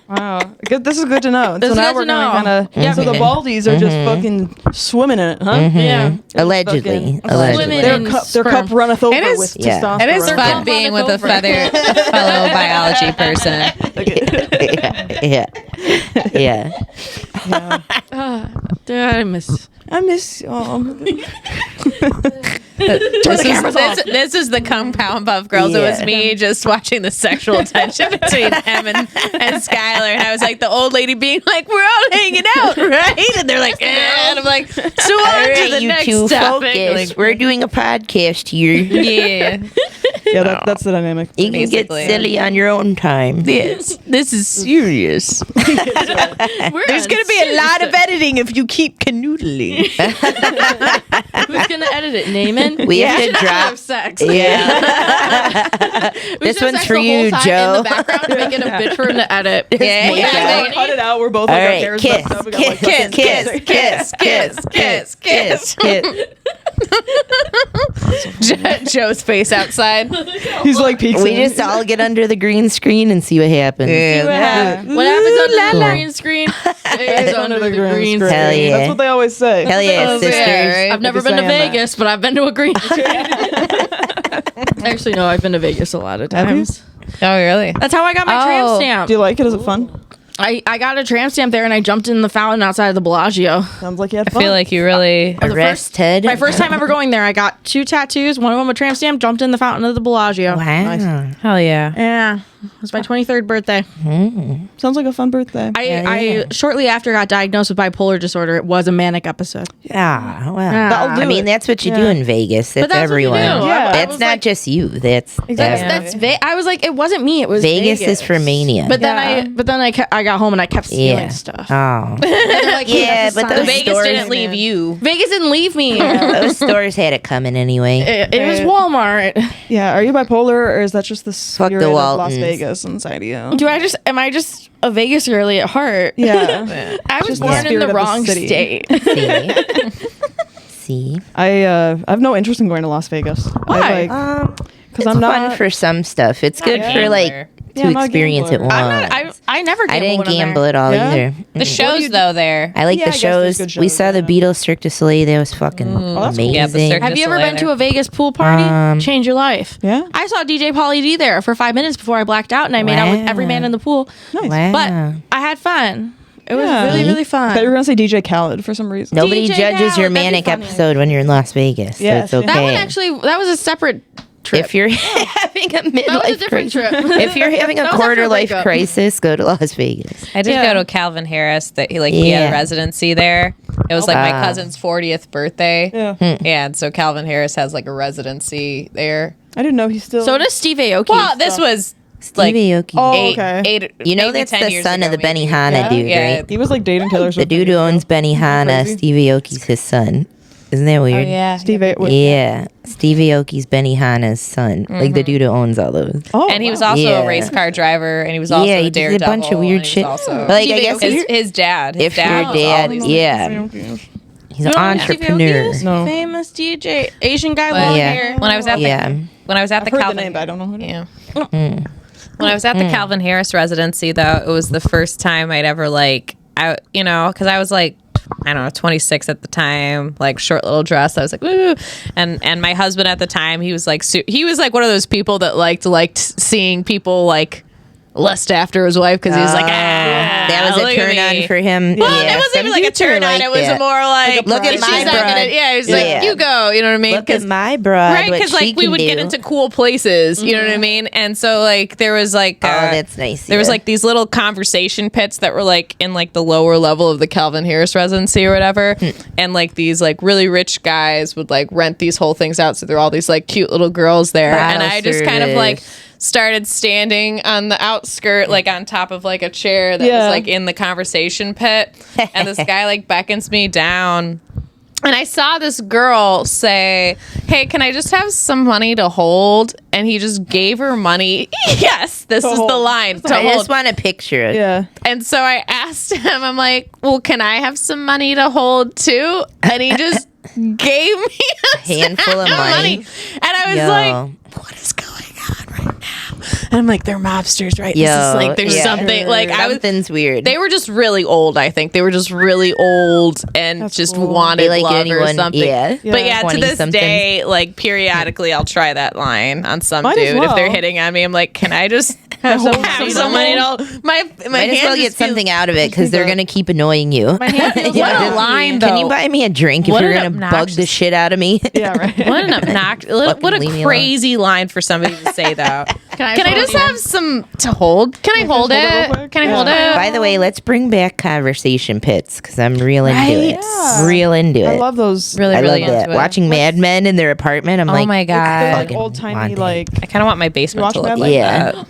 Wow. Good. This is good to know. This so is now good we're to going know. kind of. Yeah. So the baldies are just fucking swimming in it, huh? Yeah. Allegedly. Swimming Allegedly. in Their sperm. cup runneth over It is- with yeah. testosterone. It is They're fun gonna being run with us a over. fellow biology person. yeah. Dude, I miss. I miss. This is the compound buff girls. It was Yeah. me just watching the sexual tension between him and Skylar, and I was like the old lady being like, "We're all hanging out, right?" And they're like, eh. And I'm like, "So on All to right, the you next two topic." focus. Like, We're doing a podcast here. yeah, Yeah, that's the dynamic. You can Basically. get silly on your own time. yes, this is serious. There's There's gonna be a lot of editing if you keep canoodling. Who's gonna edit it? Naaman? We have to should drop- have sex. Yeah. We This should have one's sex for the whole you, time Joe. In the background, making a bitch for him to edit. Yeah, make yeah. out. Cut it out. We're both All like our right, hair's kiss, messed up. We got, like, kiss, fucking- kiss, kiss, kiss, kiss. Joe's face outside. He's like peeks. We in. just all get under the green screen and see what happens. What happens under the green screen stays under the green screen. Hell yeah. That's what they always say. Hell yeah, Oh, sisters. yeah, right? I've never Just been to saying that. Vegas, but I've been to a green screen. Actually, no, I've been to Vegas a lot of Have you? times. Oh, really? That's how I got my tramp stamp. Do you like it? Is it fun? I got a tramp stamp there and I jumped in the fountain outside of the Bellagio. Sounds like you had I fun. feel like you really. Arrested. My first time ever going there, I got 2 tattoos. One of them a tramp stamp, jumped in the fountain of the Bellagio. Wow. Hell yeah. Yeah. It was my 23rd birthday. Sounds like a fun birthday. I shortly after got diagnosed with bipolar disorder. It was a manic episode. Yeah, well. That'll do I mean, it. that's what you do Yeah. in Vegas. That's, that's what you everyone. do. Yeah. I That's was not like- just you. That's That's I was like, it wasn't me. It was Vegas is for mania. But Yeah. then I got home and I kept stealing yeah. stuff. Oh. They're like, hey, Yeah, that's a but sign. those Vegas stores, didn't leave man. you. Vegas didn't leave me. Those stores had it coming anyway. It was Walmart. Yeah. Are you bipolar, or is that just the Fuck spirit the of Las Waltons. Vegas inside you? Am I just a Vegas girly at heart? Yeah. I was Just the born in spirit the of the wrong city. state. See? I have no interest in going to Las Vegas. Why? Because It's I'm fun not. for some stuff. It's good a for like gambler. Yeah, to I'm not a experience it gambler. once. I never gamble I didn't when I'm gamble there. at all Yeah? either. The shows, though, there. I like Yeah, I the guess there's shows. good We shows, saw the yeah. Beatles Cirque du Soleil. That was fucking that's cool. amazing. Yeah, the Cirque Have you ever Soleil been to there. a Vegas pool party? Change your life. Yeah? I saw DJ Pauly D there for 5 minutes before I blacked out, and I made out with every man in the pool. Nice. Wow. But I had fun. It was Yeah. really, really I thought you were fun. gonna say DJ Khaled for some reason. Nobody DJ judges your Khaled, that'd be manic funny. episode when you're in Las Vegas. Yes, So it's yeah. okay. That one actually, that was a separate trip. If you're having a That was a midlife different crisis, trip. if you're having a That was quarter after life breakup. crisis, go to Las Vegas. I did Yeah. go to Calvin Harris. That he had Yeah. a residency there. It was like my Ah. cousin's 40th birthday. Yeah. Yeah, and so Calvin Harris has like a residency there. I didn't know he still. So does Steve Aoki. Well, this was like Stevie Aoki. Oh, eight, okay. You know maybe that's 10 the years son ago, of the maybe. Benihana Yeah? dude, Yeah. right? He was like dating Taylor The Swift. dude who owns Benihana, Crazy. Stevie Aoki's his son. Isn't that weird? Oh, yeah. Steve Aoki. Yeah. Steve Aoki's Benihana's son. Like the dude who owns all those. Oh, And he was wow. also Yeah. a race car driver, and he was also Yeah, a he did a daredevil. bunch of weird and he was shit. Also, But, like, I guess his dad. His if your dad was dad, always- yeah. He's an entrepreneur. No. Famous DJ, Asian guy, But long Yeah. hair. when I was at the Yeah. when I was at the I've heard Calvin, the name, but I don't know who it is. yeah. When I was at the Calvin Harris residency, though, it was the first time I'd ever because I was like, I don't know, 26 at the time, like short little dress. I was like, woo. And my husband at the time, he was like one of those people that liked seeing people like lust after his wife because he was like, that was look a at turn me. on for him. Well, Yeah, it wasn't some even like a dudes are turn on. like It was that. more like, Look at she's my not broad. gonna, yeah, he's like, Yeah. you go, you know what I mean? Look at my broad. Right, what because she like we can would get do. into cool places, you know what I mean? And so like there was like that's nice. there was yeah. like these little conversation pits that were like in like the lower level of the Calvin Harris residency or whatever, and like these like really rich guys would like rent these whole things out, so there were all these like cute little girls there, and Bottle I just kind of like service. started standing on the outskirt, like on top of like a chair that Yeah. was like in the conversation pit, and this guy like beckons me down. And I saw this girl say, "Hey, can I just have some money to hold?" And he just gave her money. Yes, this is the hold. line. To I hold. just want a picture. Yeah. And so I asked him, I'm like, "Well, can I have some money to hold too?" And he just gave me a Handful of sack money. And I was Yo. like, "What is going on right now?" And I'm like, "They're mobsters, right? Yo, This is like, there's yeah. something like I was." Something's weird. They were just really old, I think. They were just really old and That's just cool. wanted They like love or anyone- something. yeah. But yeah, to this 20-somethings. day, like periodically I'll try that line on some Might as dude. If they're well. hitting on me, I'm like, "Can I just have some money? My Might as well hand get just feels- something out of it because they're gonna keep annoying you. What a line, Can you though. buy me a drink if What you're an gonna bug obnoxious- the shit out of me? Yeah, right. What an obnoxious, what leave me a alone. crazy line for somebody to say though. Can I hold just you? have some to hold? Can I hold hold it real it? quick? Can I Yeah. hold it? By the way, let's bring back conversation pits because I'm real into Right? it. Yeah. Real into it. I love those. Really, I really love that. into it. Watching Mad Men in their apartment, I'm Oh like, my They're god! like fucking old timey, want it. like. I kind of want my basement You to watch look Mad like Men? Yeah. that.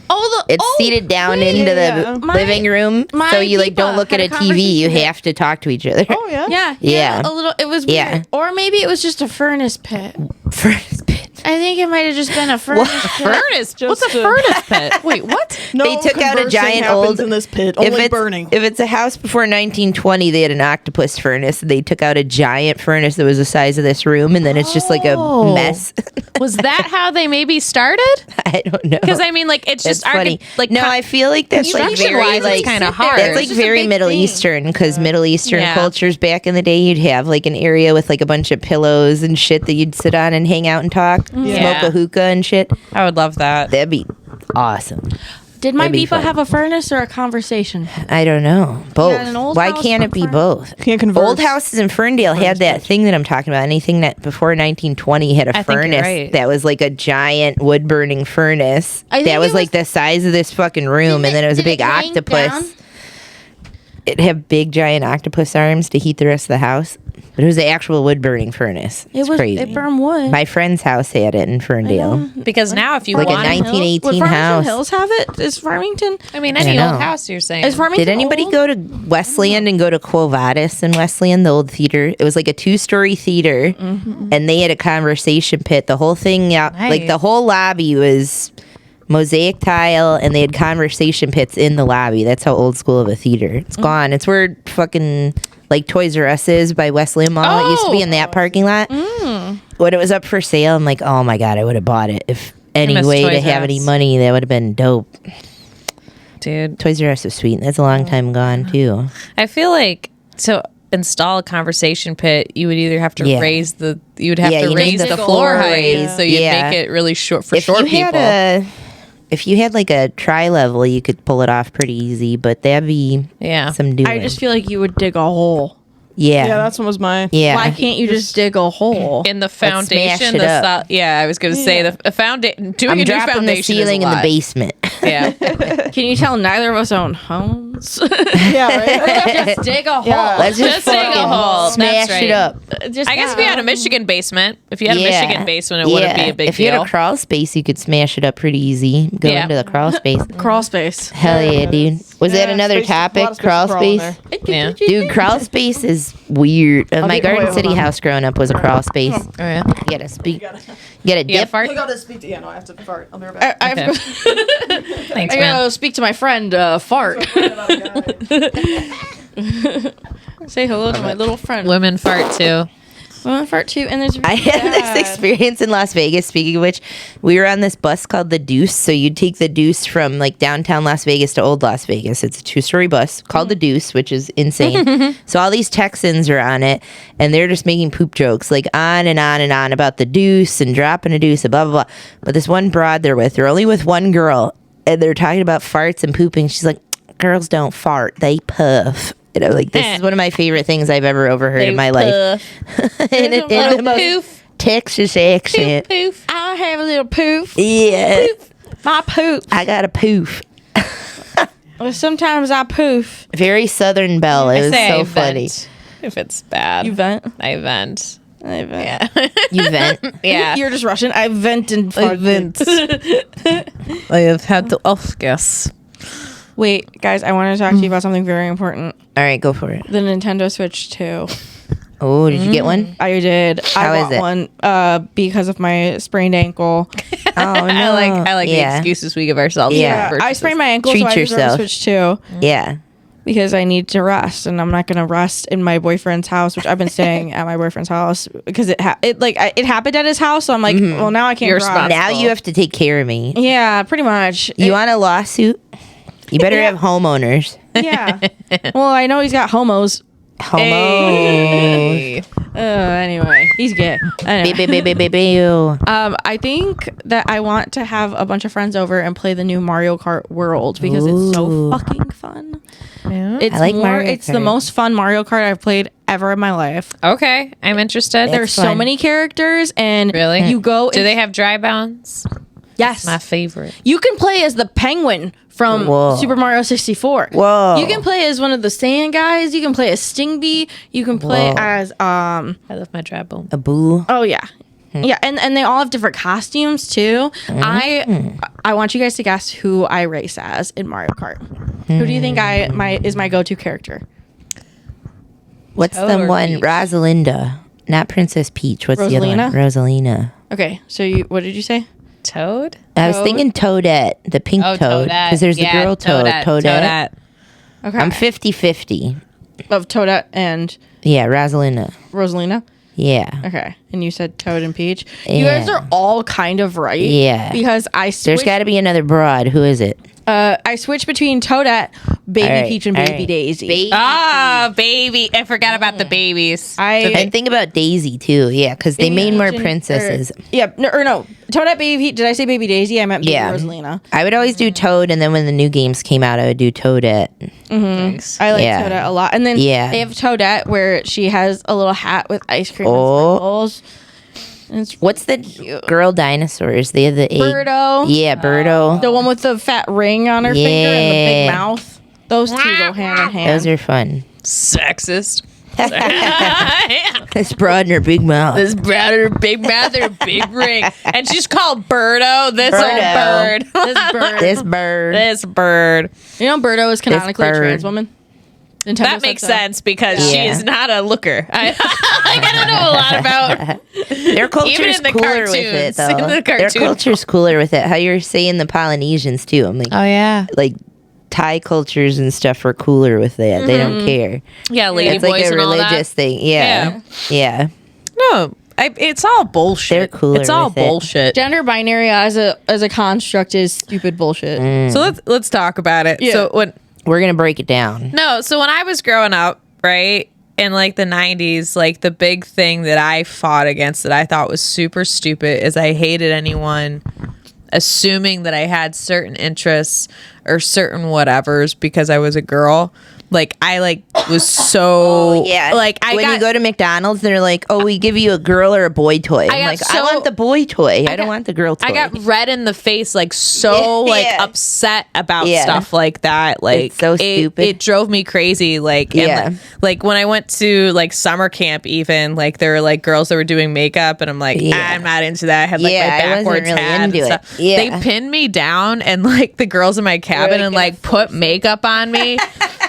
it's seated down yeah, into yeah. the My- living room, my so you like don't Deepa look at had a a TV. You conversation. have to talk to each other. Oh yeah. Yeah, Yeah. a little. It was weird. Yeah. Or maybe it was just a furnace pit. Furnace pit. I think it might have just been a furnace pit. Furnace? What's a Just a- furnace pit? Wait, what? No They took out a conversing giant happens old- in this pit. If Only it's, burning. if it's a house before 1920, they had an octopus furnace. They took out a giant furnace that was the size of this room, and then it's just like a Oh. mess. Was that how they maybe started? I don't know. Because I mean, like it's That's just funny. like No, I feel like that's like construction-wise, very it's like kinda hard. That's It's like just a very big Middle thing. Eastern because Middle Eastern Yeah. cultures back in the day, you'd have like an area with like a bunch of pillows and shit that you'd sit on and hang out and talk, Yeah. smoke a hookah and shit. I would love that. That'd be awesome. Did my That'd be Deepa fun. have a furnace or a conversation? I don't know. Both. an old Why house can't it with be furnace? both? Can't converse. Old houses in Ferndale had that thing that I'm talking about. Anything that before 1920 had a I think you're furnace right. that was like a giant wood burning furnace I think that was it like the size of this fucking room, and then it was a Did big hang octopus. down? It had big giant octopus arms to heat the rest of the house, but it was the actual wood burning furnace. It It's was. crazy. It burned wood. My friend's house had it in Ferndale. Because now, if you Like a want, 1918 Would Farmington house. Hills have it? Is Farmington? I mean, I any don't old know. house, you're saying. Is Farmington? Did anybody old? go to Wesleyan and go to Quo Vadis in Wesleyan, the old theater? It was like a 2-story theater, and they had a conversation pit. The whole thing, like the Nice. whole lobby was mosaic tile, and they had conversation pits in the lobby. That's how old school of a theater. It's gone. It's where fucking like Toys R Us is by Wesleyan Mall. It used to be in that parking lot. When it was up for sale, I'm like, oh my god, I would have bought it if any miss way to Toys R have any Us. money. That would have been dope. Dude, Toys R Us is sweet. That's a long time gone too. I feel like to install a conversation pit, you would either have to Yeah. raise the you would have Yeah, to you need raise the the floor floor height, raise. so you'd Yeah. make it really short for If short you people. if you had like a tri-level, you could pull it off pretty easy, but that'd be Yeah. some doing. I just feel like you would dig a hole. yeah. Yeah, that's what was my. yeah. Why can't you just dig a hole? in the smash foundation, it up. yeah, I was gonna say the foundation. Doing I'm a new dropping the foundation ceiling is in a the lot. basement. Yeah. Can you tell neither of us own homes? Yeah, right. Just dig a hole. Yeah. Let's just Just dig a fucking hole. smash That's it right. up. Just I guess if you had a Michigan basement, if you had a Michigan basement, it wouldn't be a big If you deal. had a crawl space, you could smash it up pretty easy. Go Yeah. into the crawl space. crawl space. Hell yeah, dude. Was that another space- a lot topic? of space to Crawl crawl in space? Yeah. Dude, crawl space is weird. My wait, Garden hold City on. house growing up was a crawl space. Oh, yeah. You gotta speak. You gotta Yeah, dip. fart. I gotta speak to. Yeah, no, I have to fart. I'll be right back. I have Okay. to Thanks, I man. gotta speak to my friend, Fart. Say hello to my little friend. Women fart too. Women fart too, and there's I had this experience in Las Vegas. Speaking of which, we were on this bus called the Deuce. So you'd take the Deuce from like downtown Las Vegas to old Las Vegas. It's a 2-story bus called the Deuce, which is insane. So all these Texans are on it, and they're just making poop jokes, like on and on and on about the Deuce and dropping a deuce and blah blah blah. But this one broad they're only with one girl, and they're talking about farts and pooping. She's like, "Girls don't fart; they puff." And I'm like, this is one of my favorite things I've ever overheard in my life. in the most Poof. Texas accent. Poof. I have a little poof. Yeah, My poof. I got a poof. Well, sometimes I poof. Very Southern Belle. It was Say so I funny. vent If it's bad. You vent. I vent. I vent. Yeah. You vent. Yeah. You're just Russian. I vent and I fart. vent. I have had to off guess. Wait, guys, I want to talk to you about something very important. All right, go for it. The Nintendo Switch 2. Oh, did you get one? I did. How I is bought it? one because of my sprained ankle. Oh no. I like the Yeah. excuses we give ourselves. Yeah. for I purchases. sprained my ankle, Treat so I deserve yourself. to Switch 2 Yeah. because I need to rest, and I'm not gonna rest in my boyfriend's house, which I've been staying at my boyfriend's house because it happened at his house. So I'm like, well, now I can't You're rest. responsible. Now you have to take care of me. Yeah, pretty much. You want a lawsuit? You better Yeah. have homeowners. Yeah. Well, I know he's got homos. Homos. Hey. Anyway, he's gay. Anyway. Baby. I think that I want to have a bunch of friends over and play the new Mario Kart World because it's so Ooh. fucking fun. Yeah. It's I like more. Mario It's the Kart. most fun Mario Kart I've played ever in my life. Okay, I'm interested. There's so fun. many characters, and Really? you go. Do they have dry bounce? Yes, My favorite. you can play as the penguin from Whoa. Super Mario 64. Whoa. You can play as one of the sand guys. You can play as Stingbee. You can play Whoa. as I love my dry bone. A boo. Oh yeah. Yeah, and they all have different costumes too. I want you guys to guess who I race as in Mario Kart. Who do you think is my go-to character? What's Toad the or one? Peach? Rosalinda. Not Princess Peach. What's the other one? Rosalina? Rosalina. Okay, so what did you say? Toad? I was Toad? thinking Toadette, the pink Oh, toad. Toadette. Because there's Yeah, the girl toad. Toadette. Okay, I'm 50-50. of Toadette and Yeah, Rosalinda. Rosalina. Yeah. Okay, and you said Toad and Peach. You guys Yeah. are all kind of right. Yeah. because I There's switched. got to be another broad. Who is it? I switched between Toadette, Baby All right, Peach, and all Baby right. Daisy. Baby. Ah, baby. I forgot about the babies. And think about Daisy too. Yeah, because they made more Peach and- princesses. no. Toadette, Baby Peach. Did I say Baby Daisy? I meant Baby Yeah. Rosalina. I would always do Toad, and then when the new games came out, I would do Toadette. Thanks. I like Yeah. Toadette a lot. And then Yeah. they have Toadette where she has a little hat with ice cream Oh. and sprinkles. And it's What's the girl dinosaurs? They have the egg. Birdo. Yeah, Birdo. The one with the fat ring on her finger and the big Yeah. mouth. Those two go hand in hand. Those are fun. Sexist. This broad and her big mouth. This brother, big brother, big ring. And she's called Birdo. This old Birdo. bird. This bird. This bird. This bird. You know Birdo is canonically a bird. trans woman? Nintendo That said makes so. sense because she Yeah. is not a looker. I don't know a lot about. Their culture's in the cooler with it, cartoons. though. In the Their cartoon. culture's cooler with it. How you're saying the Polynesians too. I'm like, yeah. like Thai cultures and stuff are cooler with that. They don't care. Yeah, lady It's boys like a and all religious that. thing. Yeah. Yeah. No, it's all bullshit. They're cooler It's all with it. bullshit. Gender binary as a construct is stupid bullshit. So let's talk about it. Yeah. So We're going to break it down. so when I was growing up, right, in like the 90s, like the big thing that I fought against that I thought was super stupid is I hated anyone assuming that I had certain interests or certain whatevers because I was a girl. like I like was so like when you go to McDonald's, they're like, "Oh, we give you a girl or a boy toy." I'm like, I want the boy toy. I don't want the girl toy. I got red in the face, like so like upset about stuff like that. Like it's so stupid. It drove me crazy. Like like when I went to like summer camp, even like there were like girls that were doing makeup, and I'm like, I'm not into that. I had like my backwards hat and stuff. They pinned me down, and like the girls in my cabin and like put makeup on me.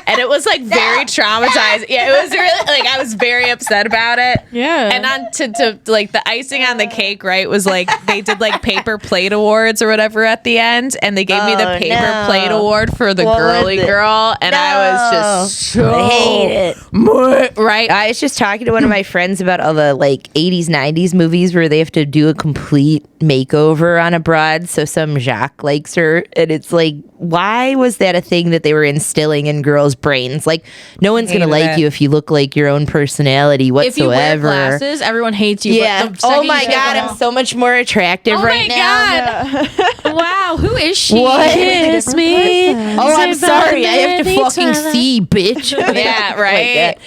And it was like very traumatized. Yeah, it was really like I was very upset about it. Yeah. And on to like the icing on the cake, right, was like they did like paper plate awards or whatever at the end, and they gave me the paper plate award for the girly girl, and I was just so I hate it. Right. I was just talking to one of my friends about all the like 80s, 90s movies where they have to do a complete makeover on a broad so some Jacques likes her, and it's like, why was that a thing that they were instilling in girls' brains? Like, no one's gonna like you if you look like your own personality whatsoever. If you wear glasses, everyone hates you. Yeah. Oh my god, I'm so much more attractive right now. Wow, who is she? What? Kiss me. Oh, I'm sorry. I have to fucking see, bitch. Yeah, right.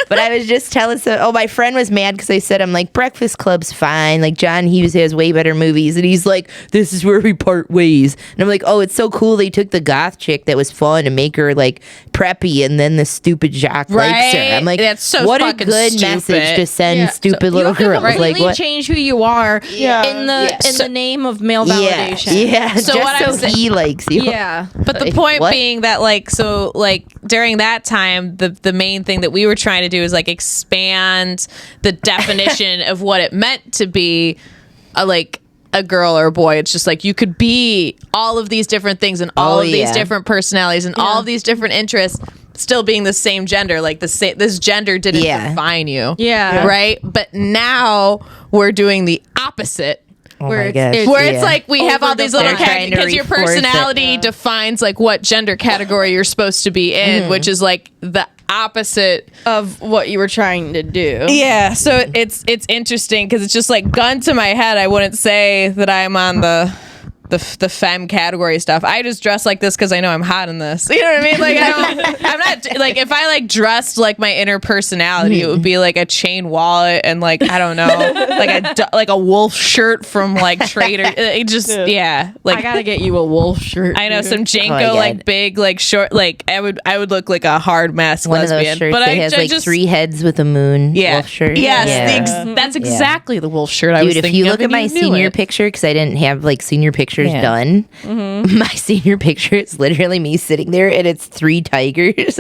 But I was just telling my friend was mad because I said, I'm like, Breakfast Club's fine. Like, John Hughes has way better movies. And he's like, this is where we part ways. And I'm like, oh, it's so cool. They took the goth chick that was fun and make her like preppy, and then the stupid Jacques likes her. I'm like, that's so what a fucking good stupid message to send stupid little girls. Completely Like, what? change who you are in the name of male validation. Yeah. So just what so he likes you. Yeah. But the point being that like, so like during that time, the main thing that we were trying to do is like expand the definition of what it meant to be a girl or a boy. It's just like you could be all of these different things and all of these different personalities and all of these different interests, still being the same gender. Like this gender didn't define you. Yeah. Right. But now we're doing the opposite. Where It's like we have all these little categories because your personality defines like what gender category you're supposed to be in, which is like the opposite of what you were trying to do. Yeah, so it's interesting because it's just like gun to my head. I wouldn't say that I'm on the femme category stuff. I just dress like this because I know I'm hot in this. You know what I mean? Like I'm not like if I like dressed like my inner personality, it would be like a chain wallet and like I don't know, like a wolf shirt from like Trader. It just like I gotta get you a wolf shirt. I know some Janko like big like short like I would look like a hard mask one lesbian. Of those shirts but that I has just, like 3 heads with a moon. Wolf shirt. Yes, that's exactly the wolf shirt I was thinking. Dude, if you of look at my senior picture, because I didn't have like senior pictures done. My senior picture is literally me sitting there, and it's 3 tigers.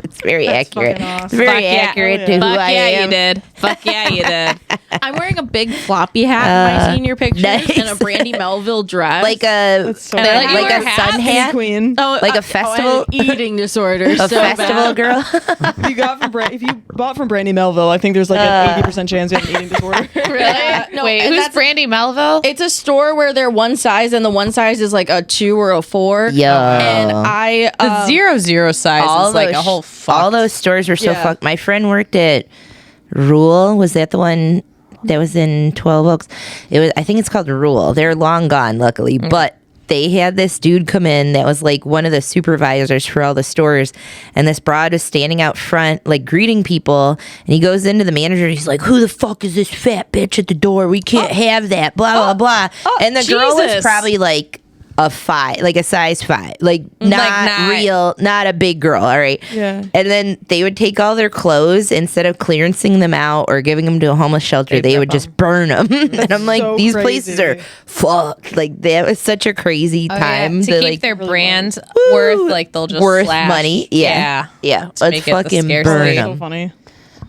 It's very accurate. Awesome. It's very accurate to who I am. You did. Fuck yeah, you did. I'm wearing a big floppy hat in my senior pictures and a Brandy Melville dress. Like a so like a sun hat. Queen. Like a festival eating disorder. A festival girl. If you bought from Brandy Melville, I think there's like an 80% chance you have an eating disorder. Really? No, wait, who's Brandy Melville? It's a store where they're one size and the one size is like a 2 or a 4. Yo. And I the 0 size is like a whole fuck. All those stores were so fucked. My friend worked at Rule. Was that the one that was in 12 Oaks? It was. I think it's called Rule. They're long gone, luckily. But they had this dude come in that was like one of the supervisors for all the stores, and this broad is standing out front like greeting people, and he goes into the manager, he's like, who the fuck is this fat bitch at the door? We can't have that, blah blah blah. And the girl was probably like a 5, like a size 5, like not real, not a big girl. All right. Yeah. And then they would take all their clothes, instead of clearancing them out or giving them to a homeless shelter, they would just burn them. And I'm like, so these crazy. places are fucked. Like, that was such a crazy time to keep like, their brand worth, like they'll just worth slash. money. Yeah. Let's make it the fucking scarcity. burn So them. funny.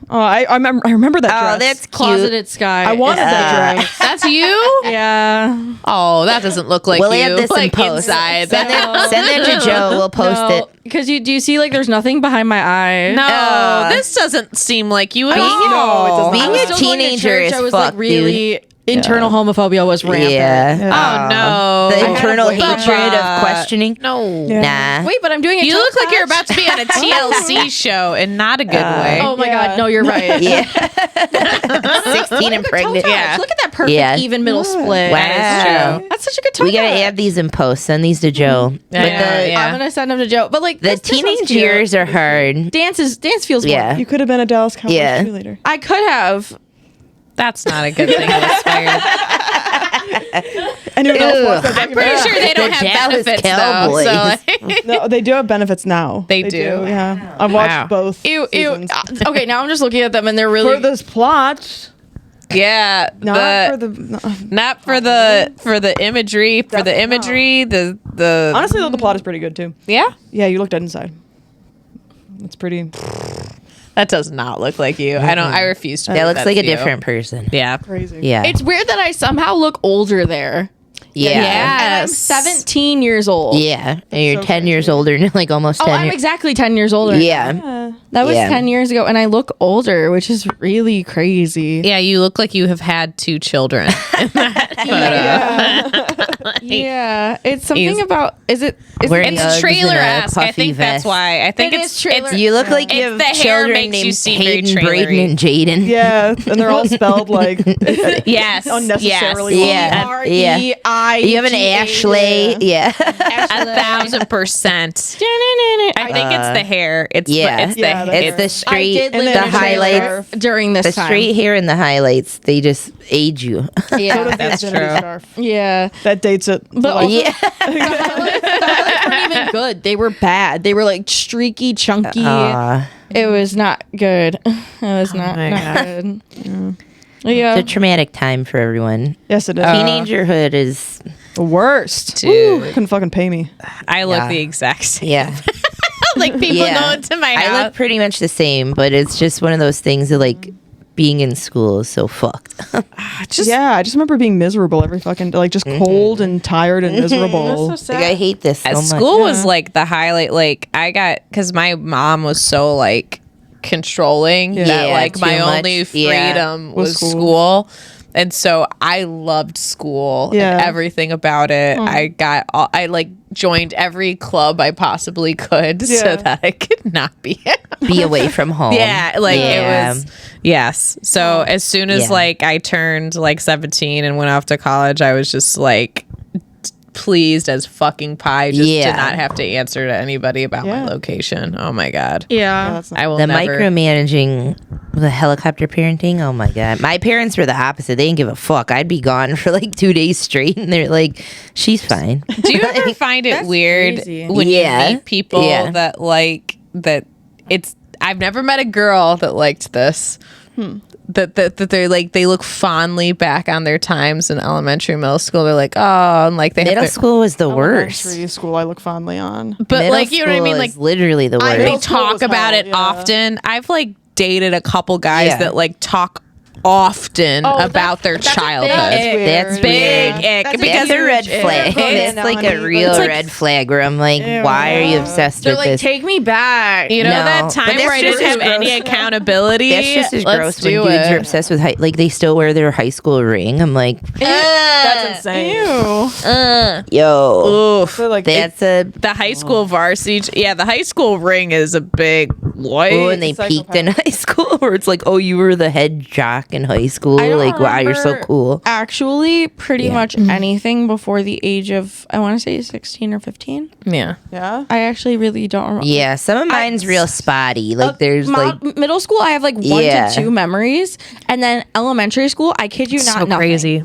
Oh, I remember that dress. Oh, that's cute. Closeted Sky. I wanted that dress. That's you? Yeah. Oh, that doesn't look like We'll you. add this in like post. inside. Send it to Joe. We'll post it. Because do you see like there's nothing behind my eyes? No, this doesn't seem like you at No, it all. does not. Being I was a still going to teenager church. is I was fucked, like really internal homophobia was rampant. Yeah. Oh no. The I had internal a boyfriend. hatred of questioning. No. Yeah. Nah. Wait, but I'm doing a You toe look like you're touch. about to be on a TLC show in not a good way. Oh my Yeah. god, no, you're right. Yeah. 16 and pregnant. Yeah. Look at that perfect Yeah. even middle split. Wow. That is true. That's such a good toe We gotta touch. add these in post. Send these to Joe. But I'm gonna send them to Joe. But like the this one's teenage cute. years are hard. Dance feels Yeah. more. You could have been a Dallas Cowboys Yeah. cheerleader. I could have. That's not a good thing to aspire. Anyone else watch that I'm pretty sure they don't The have Dallas benefits Cowboys. though. So like, No, they do have benefits now. They do? Yeah, I've watched Wow. both. Ew. seasons. Okay, now I'm just looking at them and they're really. For this plot, yeah, not for the. not for the imagery. For the imagery, the Honestly, though, the plot is pretty good too. yeah. Yeah, you looked at inside. It's pretty That does not look like you. I refuse to. That believe looks like a that's you. different person. Yeah. crazy. Yeah. It's weird that I somehow look older there. Yeah. And I'm Yes. 17 years old. Yeah. And you're so 10 years older, like almost Oh, 10 I'm years. exactly 10 years older. Yeah. That was Yeah. 10 years ago, and I look older, which is really crazy. Yeah, you look like you have had 2 children. Yeah, it's something He's- about. Is it? Wearing It's Uggs and a trailer-esque. I puffy think that's vest. why. I think It it's is trailer- it's You look like you It's have the hair children makes you named seem very Hayden, Braden, trailery. and Jaden. Yeah, and they're all spelled like yes, unnecessarily. yes. long. Yeah. R-E-I. You have an Ashley. Yeah. 1,000%. I think it's the hair. It's Yeah. it's the Yeah, the It's the I straight, did And live then in the a trailer highlights. during this The time. straight hair and the highlights, they just age you. Yeah, That's Infinity true. Scarf. yeah. That dates it. But Like, also, Yeah. the highlights weren't even good. They were bad. They were like streaky, chunky. It was not good. It was not my good. It's Yeah. a traumatic time for everyone. yes, it is. Teenagerhood is, The worst. Dude. Woo, couldn't fucking pay me. I look Yeah. the exact same. yeah. Like people Yeah. go into my I house. look pretty much the same, but it's just one of those things that like being in school is so fucked. Yeah, I just remember being miserable every fucking like just cold and tired and miserable. That's so Like, I hate this so At much. school was like the highlight. Like I got because my mom was so like controlling that Yeah, like my too much. only Yeah. freedom Was was school. school. And so I loved school Yeah. and everything about it. I like joined every club I possibly could so Yeah. that I could not be. Be away from home. Yeah, like Yeah. it was. Yes. So as soon as Yeah. like I turned like 17 and went off to college, I was just like pleased as fucking pie just Yeah. to not have to answer to anybody about Yeah. my location. Oh my god. Yeah, Yeah. that's not I will The never. micromanaging, the helicopter parenting. Oh my god, my parents were the opposite. They didn't give a fuck. I'd be gone for like 2 days straight, and they're like, "She's fine." Do you ever find it That's weird crazy. when Yeah. you meet people Yeah. that like that? It's I've never met a girl that liked this. That they're like they look fondly back on their times in elementary, middle school. They're like, oh, and like they have Middle their, school was the worst. Elementary school I look fondly on. but Middle like you know what I mean, school like is literally the they Middle worst. school talk was about hell, it yeah. often. I've like dated a couple guys Yeah. that like talk often about their childhood. That's Big weird. ick That's because That's a red huge flag. ick. That's Yeah, like honey, a real it's like- red flag where I'm like, why are you obsessed They're with like, this? take me back. you know No, that but time that's where I just didn't as have any gross. accountability. That's just as Let's gross when do dudes it. are obsessed with like they still wear their high school ring. I'm like, That's insane. yo, Oof. So, like, that's a. The high school varsity, yeah, the high school ring is a big white. Oh, and they peaked in high school, where it's like, oh, you were the head jock in high school. I don't Like, wow, you're so remember cool. Actually, pretty Yeah. much anything before the age of, I want to say 16 or 15. yeah. Yeah. I actually really don't remember. Yeah, some of mine's real spotty. Like, there's like, middle school, I have like one Yeah. to two memories, and then elementary school, I kid you not, So nothing. crazy.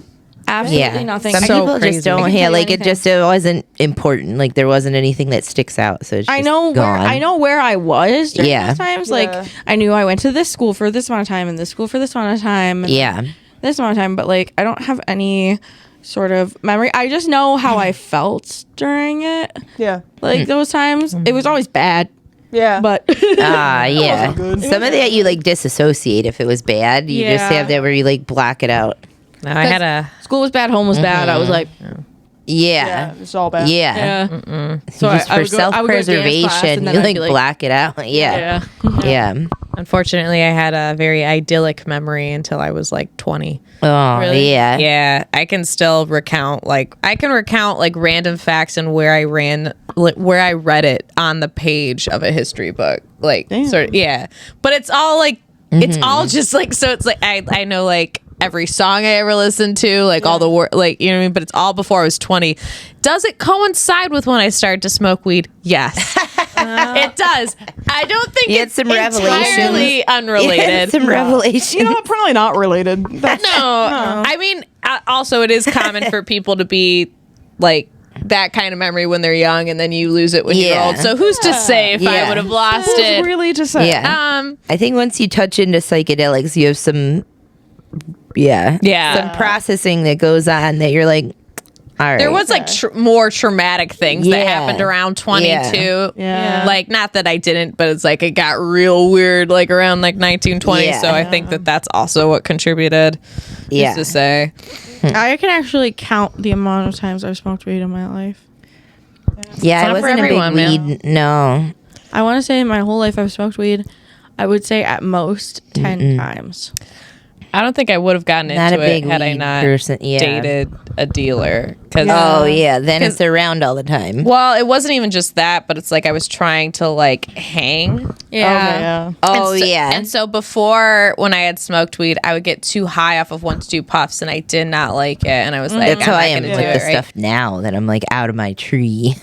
Absolutely yeah, nothing. some I So people can- crazy. just don't. I can Yeah, tell you like it anything. just it wasn't important. Like there wasn't anything that sticks out. So it's just I know gone. where I was during Yeah. those times. Yeah. Like I knew I went to this school for this amount of time and this school for this amount of time. And Yeah, this amount of time, but like I don't have any sort of memory. I just know how I felt during it. Yeah. Like those times, it was always bad, Yeah. but yeah. good. Some of that you like disassociate if it was bad. You just Yeah. have that where you like block it out. No, I had a school was bad, home was bad. I was like, Yeah, yeah. It's all bad. yeah. So Just I for would go- I would go to dance class self-preservation, and then you I'd like be block it out. Yeah, yeah. yeah. Unfortunately, I had a very idyllic memory until I was like 20. Oh, Really? yeah. Yeah, I can still recount random facts and where I read it on the page of a history book. Like, sort of, yeah. But it's all like, it's all just like, so it's like, I know like every song I ever listened to, like all the like, you know what I mean? But it's all before I was 20. Does it coincide with when I started to smoke weed? Yes. It does. I don't think it's some entirely unrelated. Some revelations. You know what? Probably not related. That's, No. I mean, also it is common for people to be like that kind of memory when they're young and then you lose it when you're old. So who's to say if I would have lost it? really to say. Yeah. I think once you touch into psychedelics, you have some some processing that goes on that you're like, all right. There was like more traumatic things that happened around 22. Yeah. Like, not that I didn't, but it's like it got real weird like around like 1920. Yeah. So I think that's also what contributed. Just to say. I can actually count the amount of times I've smoked weed in my life. Yeah, I not for wasn't everyone, a big weed. No. I want to say in my whole life I've smoked weed, I would say at most 10 times. I don't think I would have gotten Not into a big it had I weed not person. Yeah. dated a dealer. Cause, Oh, yeah. Then it's around all the time. Well, it wasn't even just that, but it's like I was trying to like hang. Yeah. Oh, And so- yeah. And so before, when I had smoked weed, I would get too high off of 1 to 2 puffs, and I did not like it. And I was like, That's how I am am with the stuff now that I'm like out of my tree.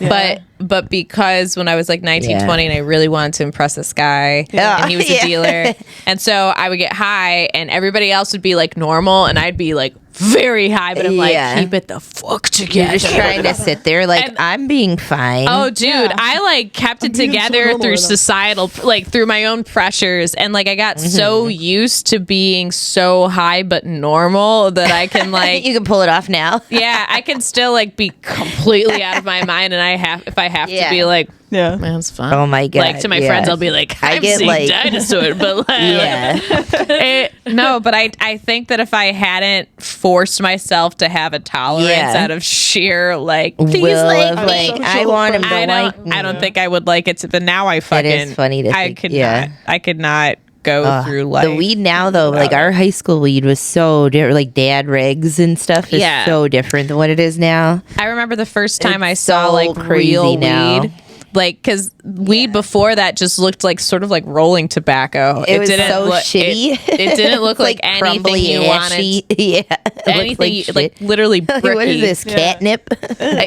But because when I was like 19, Yeah. 20, and I really wanted to impress this guy, and he was a dealer, and so I would get high, and everybody else would be like normal, and I'd be like very high, but I'm like, keep it the fuck together. You're just trying to sit there like, I'm being fine. Oh, dude, I like kept it being so together normal through right now. societal, like through my own pressures. And like I got so used to being so high but normal that I can like, you can pull it off now. yeah, I can still like be completely out of my mind. And if I have to be like, Yeah. man, it's fun. Oh my God. Like to my friends, I'll be like, I I've get, seen like- dinosaur, but like, no, but I think that if I hadn't forced myself to have a tolerance out of sheer like, please Will like of me. like, I want him to like me. I don't think I would like it. But now I fucking. is funny to I think, could yeah. not. I could not go through life. The weed now, though, like our high school weed was so different. Like dad regs and stuff is so different than what it is now. I remember the first time I It's saw so like crazy real now. weed. Like, because weed before that just looked like sort of like rolling tobacco. It was didn't so look, shitty. It didn't look like anything crumbly, you ashy. wanted. Yeah, it looked Anything shit. like literally bricky. What is this, catnip?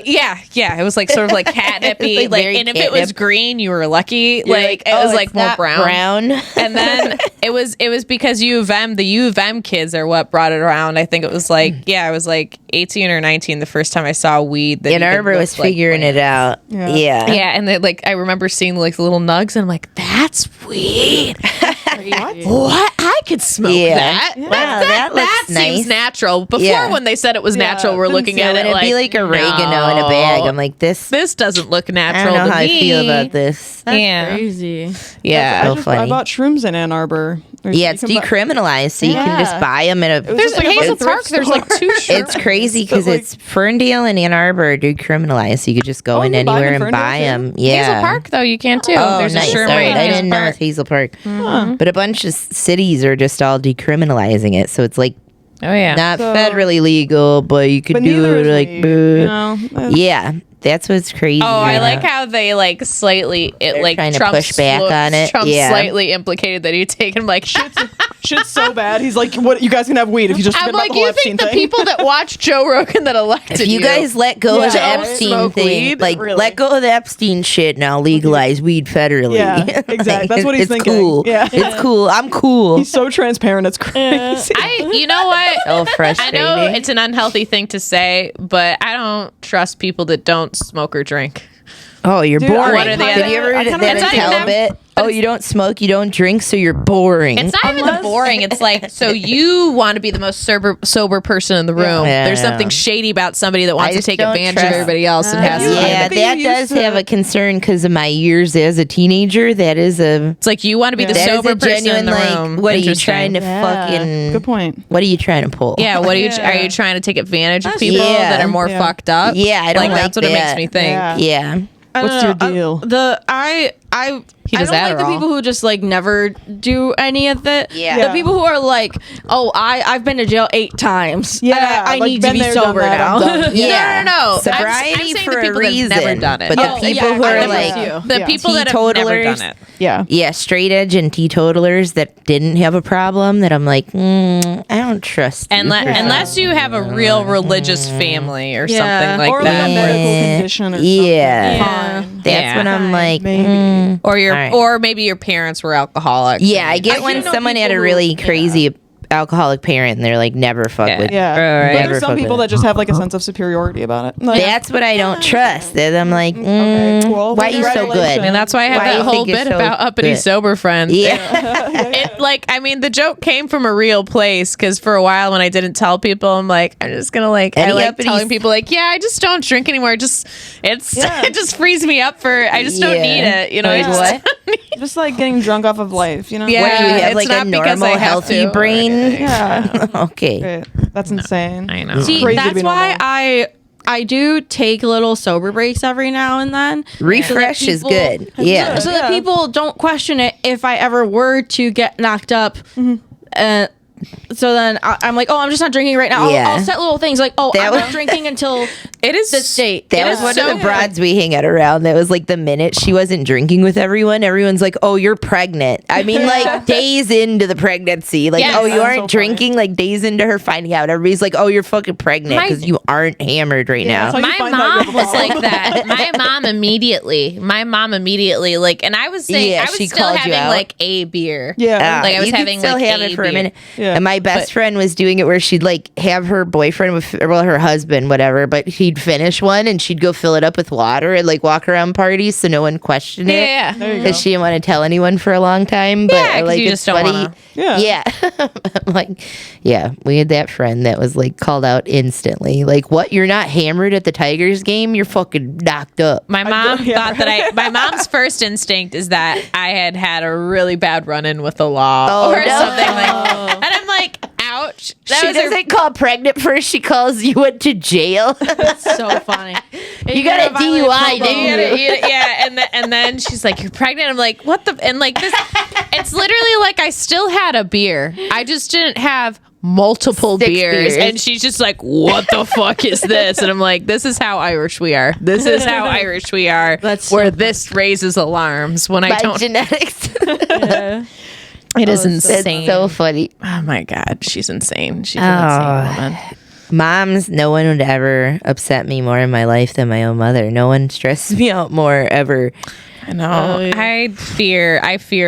Yeah. It was like sort of like catnipy. Like very and if it was catnip. green, you were lucky. Like it oh, was it's like more not brown. And then it was because U of M, the U of M kids are what brought it around. I think it was like I was like 18 or 19 the first time I saw weed. That Ann Arbor was figuring it out. Yeah. and they, like I remember seeing like the little nugs, and I'm like, that's weed. What? I could smoke that. Wow, that looks seems nice. natural. Before Yeah. when they said it was natural, we're looking at So it it'd like be like oregano in a bag. I'm like, this doesn't look I natural don't know to how me. I feel about this. That's crazy. Yeah. I funny. bought shrooms in Ann Arbor. Yeah, it's decriminalized, so you can just buy them at a. There's like a Hazel fucking Park. thrift There's like store. 2 It's crazy because it's Ferndale and Ann Arbor are decriminalized, so you could just go in you can buy them anywhere in and buy Ferndale, them. Yeah, Hazel Park though, you can too. Oh, There's nice. a shroom All right right. in I Hazel didn't know it was Park. Hazel Park, but a bunch of cities are just all decriminalizing it, so it's like Oh yeah. not So- federally legal, but you could But do neither it is like. weed, you know? Yeah, that's what's crazy. Oh, I right like now. how they like slightly They're like trying to Trump push back on it. Trump Yeah. slightly implicated that he'd taken like Shit's so bad. He's like, "What? You guys can have weed if you just I'm forget about like, the whole you Epstein think the thing." people that watch Joe Rogan that elected If you guys let go of the Yeah. Epstein Smoke thing, weed? like Really? let go of the Epstein shit, now legalize weed federally. Yeah, exactly. That's what he's it's thinking. Cool. Yeah. It's cool. I'm cool. He's so transparent. It's crazy. you know what? So I frustrating. know it's an unhealthy thing to say, but I don't trust people that don't smoke or drink. Oh, you're Dude, boring. what are the Did other- you ever I read kinda that It's in not even Talbot? Oh, you don't smoke, you don't drink, so you're boring. It's not even the boring. It's like, so you want to be the most sober person in the room. Yeah. There's something shady about somebody that wants to just take don't advantage of trust- everybody else and has. yeah, They that used does to- have a concern because of my years as a teenager. That is a It's like you want to be the that is sober a person in genuine the like. room. What are you Interesting. trying to fucking? Good point. What are you trying to pull? Yeah, what are you are you trying to take advantage of people Yeah. that are more Yeah. fucked up? Yeah, I don't like that's what it makes that. me think. Yeah. Yeah. I What's don't your know. deal? He I does don't like the Adderall. people who just like never do any of it. Yeah. The people who are like, oh, I've been to jail 8 times. Yeah, I like, need to been be there, done sober that, now. I'm done. Yeah. No. Sobriety I'm saying for the a people that have reason. never done it. But the Oh, people yeah, who I are never like, do. The Yeah. people that have never Teetotalers. done it. Yeah. yeah, straight edge and teetotalers that didn't have a problem, that I'm like, I don't trust you. Unless you have a real religious family or Yeah. something like Or that. like a medical condition or something. Yeah. Fine. That's when I'm like, Maybe. Or your All right. or maybe your parents were alcoholics. yeah, I get I when do know someone had a people really who- crazy alcoholic parent and they're like, never fuck with Yeah. Right. But Never there's some fuck people with that just have like a sense of superiority about it. Like, That's what I don't trust. That I'm like, okay, cool. why are you so good? Congratulations. And that's why I have Why that you whole think you're bit so about uppity good? sober friends. Yeah. It like I mean the joke came from a real place because for a while when I didn't tell people I'm like I'm just gonna like I Any like uppity telling people like yeah I just don't drink anymore it Yeah. just frees me up for I just don't Yeah. need it you know Like I just what? don't need- just like getting drunk off of life, you know? Yeah. What do you have, it's like a not because I normal, have healthy to. brain? Yeah. Okay. Great. That's insane. I know. See, Crazy to that's be why normal. I do take little sober breaks every now and then. Refresh is good. Yeah. So that people don't question it if I ever were to get knocked up. So then I'm like, oh, I'm just not drinking right now. Yeah. I'll set little things like, oh, That I'm was- not drinking until It is this date. That It was is one so of the broads we hang out around. That was like the minute she wasn't drinking with everyone, everyone's like, oh, you're pregnant. I mean, like days into the pregnancy. Like, Yes. oh, you That's aren't so funny. drinking, like days into her finding out. Everybody's like, oh, you're fucking pregnant My- because you aren't hammered right that's now. how you my find out you have mom a was problem. like that. My mom immediately like, and I was saying, Yeah, I was she still called you having out. like a beer. Yeah. Like, I was you could having, still like, have a it for a beer. minute. Yeah. And my best But- friend was doing it where she'd like have her boyfriend with, well, her husband, whatever, but he'd finish one and she'd go fill it up with water and like walk around parties so no one questioned it. Yeah. There you go. Because she didn't want to tell anyone for a long time. But Yeah, 'cause like, you it's just don't funny. wanna. Yeah. I'm like, yeah, we had that friend that was like called out instantly. Like, what? You're not hammered at the Tigers game? You're fucking knocked up. My mom yeah, thought that my mom's first instinct is that I had a really bad run-in with the law Oh, or no. something like, and I'm like, ouch. That She was her- doesn't call pregnant first. She calls you went to jail. so funny. You got a DUI, didn't you? yeah, and then she's like, "You're pregnant." I'm like, "What the?" And like this, it's literally like I still had a beer. I just didn't have multiple 6 beers. beers. And she's just like, "What the fuck is this?" And I'm like, "This is how Irish we are. This is how Irish we are. That's so where this raises alarms when I By don't." genetics. It is That's insane. so funny. Oh my god, she's insane. She's an insane woman. Moms, no one would ever upset me more in my life than my own mother. No one stresses me out more ever. I know. I fear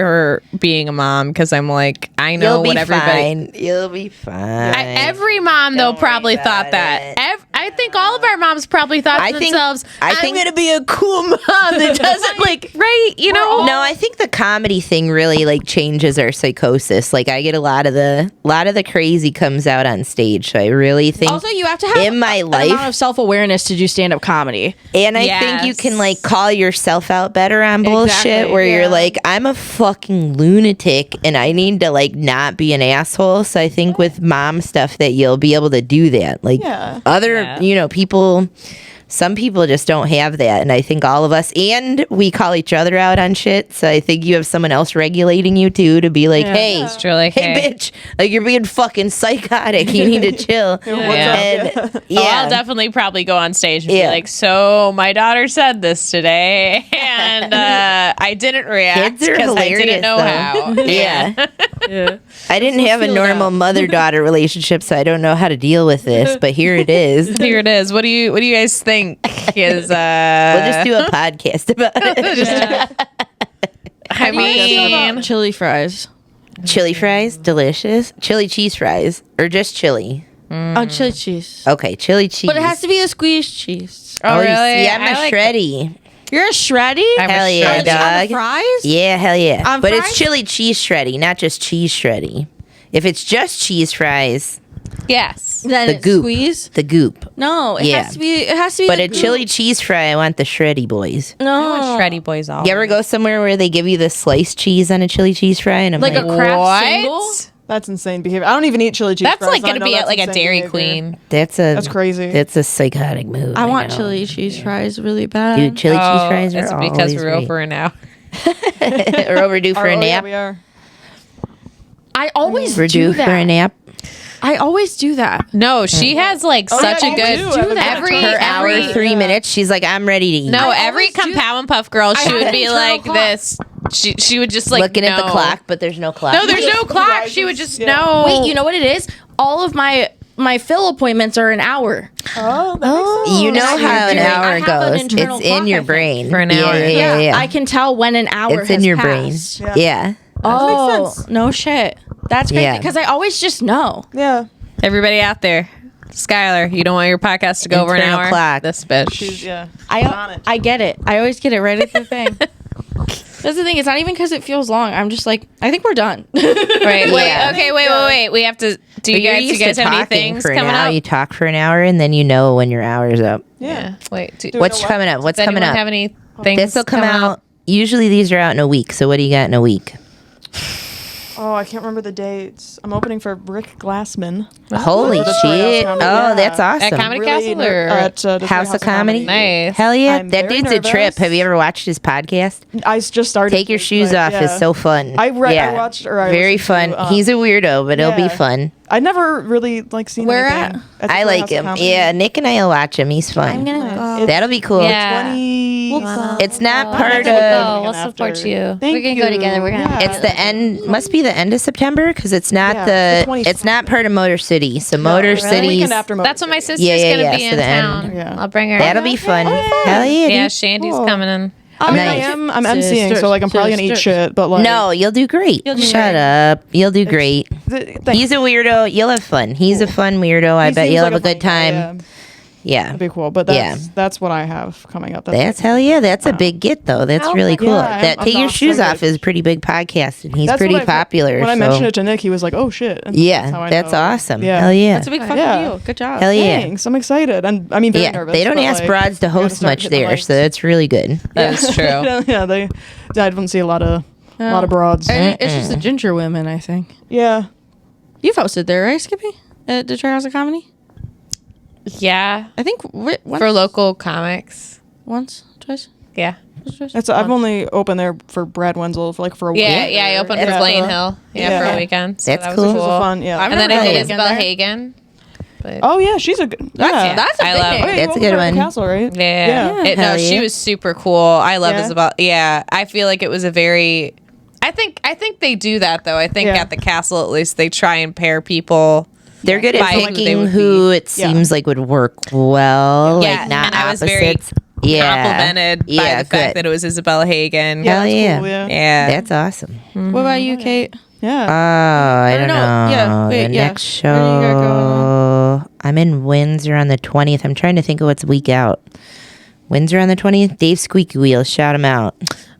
her being a mom because I'm like, I know You'll be what everybody. fine. You'll be fine. Every mom though Don't probably worry thought about that. it. I think all of our moms probably thought to themselves, I "I'm think- gonna be a cool mom that doesn't like right." You know? No, I think the comedy thing really like changes our psychosis. Like I get a lot of the crazy comes out on stage. So I really think Also, you have to have in my an life, amount of self-awareness to do stand-up comedy. and I think you can like call yourself out better on bullshit Exactly, where yeah. you're like, I'm a fucking lunatic and I need to like not be an asshole. So I think with mom stuff that you'll be able to do that. Like Yeah. other, people, some people just don't have that. And I think all of us, and we call each other out on shit. So I think you have someone else regulating you too to be like, hey, It's true, like, hey, bitch, like you're being fucking psychotic. You need to chill. Yeah. What's up? And, Oh, I'll definitely probably go on stage and Yeah. be like, "So my daughter said this today, and I didn't react Kids are because I hilarious, didn't know though. how." Yeah. I didn't have a feel it normal out. mother-daughter relationship, so I don't know how to deal with this. But here it is. Here it is. What do you guys think? Is We'll just do a podcast about it. I How do you guys feel about mean, chili fries? Chili fries, delicious. Chili cheese fries, or just chili. Oh, chili cheese. Okay, chili cheese. But it has to be the squeezed cheese. oh really? Yeah, I'm a I like- shreddy. You're a shreddy? I'm a Hell yeah, shreddy. On the dog. fries? Yeah, hell yeah. On But fries? it's chili cheese shreddy, not just cheese shreddy. If it's just cheese fries, Yes. Then the it's goop, squeeze? the goop. No, it Yeah. has to be. It has to be. But the a goop. chili cheese fry, I want the shreddy boys. No, Shreddy boys all. You ever go somewhere where they give you the sliced cheese on a chili cheese fry, and I'm like like, a Kraft What? single. That's insane behavior. I don't even eat chili cheese. That's fries, like so I gonna know be at that's like a insane Dairy behavior. Queen. that's crazy. That's a psychotic move. I want know. chili cheese fries really bad. Dude, chili cheese Oh, fries are it's because always we're great. over now. We're overdue for a Yeah, nap. we are. I always We're do due that. for a nap. I always do that. No, she has like such yeah, a you good do. Do that. Per hour, 3 minutes. She's like, I'm ready to eat. No, I every always do- Pow and Puff girl, she have would an be internal like clock. this. She would just like Looking at the know. clock, but there's no clock. No, there's no just clock. rises, She would just yeah. know. Wait, you know what it is? All of my fill appointments are an hour. Oh, that makes sense. You know I how an do. I hour have an goes. internal It's in clock, your I think. brain. For an hour. Yeah. I can tell when an hour It's has in your passed. brain. Yeah. Yeah. Oh, makes sense. no shit. That's crazy Yeah. because I always just know. Yeah. Everybody out there, Skylar, you don't want your podcast to go over an Internal hour? clock. This bitch. She's on it. I get it. I always get it right at the thing. That's the thing. It's not even because it feels long. I'm just like, I think we're done. Right. Yeah. Wait. Okay. Wait. We have to. Do you But you're guys? You used guys to have any talking things for an coming hour. up? You talk for an hour, and then you know when your hour's up. Yeah. Wait. Do, Do What's know what? coming up? What's does coming anyone up? have any things? This will come coming out. up? Usually these are out in a week. So what do you got in a week? Oh, I can't remember the dates. I'm opening for Rick Glassman. Holy The shit! Treehouse Oh, Comedy. Yeah. that's awesome. At Comedy Castle or at the House of Comedy. Nice. Hell yeah, I'm that very dude's a trip. nervous. Have you ever watched his podcast? I just started. Take your shoes but, off. yeah. It's so fun. I watched or I very listened fun. to, He's a weirdo, but it'll be yeah. fun. I never really like seen Where anything at? the I like House of him. Comedy. Yeah, Nick and I'll watch him. He's fun. I'm gonna go. That'll be cool. Yeah. 20. It's not part We'll of. go. We'll support you. Thank We're gonna you. go together. We're gonna have It's the end. Must be the end of September because it's not Yeah, the. it's the It's not part of Motor City. So Motor It's the City's. weekend after Motor That's when my City. sister's Yeah, gonna yeah, be so in the town. end. Yeah. I'll bring her. That'll be fun. Hell yeah. Yeah, dude. Shandy's Cool. coming in. I mean, Nice. I'm emceeing, so like I'm probably gonna eat shit, but like No, you'll do great. do Shut great. up. You'll do great. Thanks. He's a weirdo. You'll have fun. He's a fun weirdo. I He bet seems you'll like have a funny good guy, time. yeah. Yeah. That'd be cool. But that's what I have coming up. That's hell yeah. That's a big get though. That's really cool. Yeah, That I'm Take Your Shoes excited. Off is a pretty big podcast, and he's That's pretty what I- popular. When I so- mentioned it to Nick, he was like, "Oh shit!" And yeah, how I that's know. awesome. Yeah. Hell yeah. That's a big fucking Yeah. deal. Good job. Hell yeah. Thanks. I'm excited, and I mean, very Yeah, nervous. they don't but, ask like, broads to I gotta host start much hitting the there, mics. so that's really good. That's true. yeah, I don't see a lot of broads. And it's just the ginger women, I think. Yeah, You've hosted there, right, Skippy? At the Treehouse of Comedy? Yeah. I think once, For local comics. once, twice. Yeah. that's I've only opened there for Brad Wenzel for a week. Yeah. Yeah. I opened for Yeah. Blaine Hill. Yeah, Yeah. for a weekend. So That's that cool. was It cool. was fun. Yeah. I've And then never I did done Isabel there. Hagen. But Oh yeah, she's a good. Yeah. That's a I big love- name. Okay, That's a you good opened for one. Castle, right? Yeah. Yeah. No, Hell she yeah. was super cool. I love Yeah. Isabel. Yeah. I feel like it was a very I think they do that though. I think Yeah. at the castle at least they try and pair people. They're good at By who they picking would who be. it seems like would work well, Yeah, like not and I was very opposites. Yeah, Complimented by Yeah, the fact good. that it was Isabella Hagen. Hell that's yeah. cool, yeah. Yeah. That's awesome. What about you, Kate? Yeah. Oh, I don't no, know. yeah, wait, the yeah. next Where do you got show. I'm in Windsor on the 20th. I'm trying to think of what's week out. Windsor on the 20th. Dave Squeaky Wheel. Shout him out.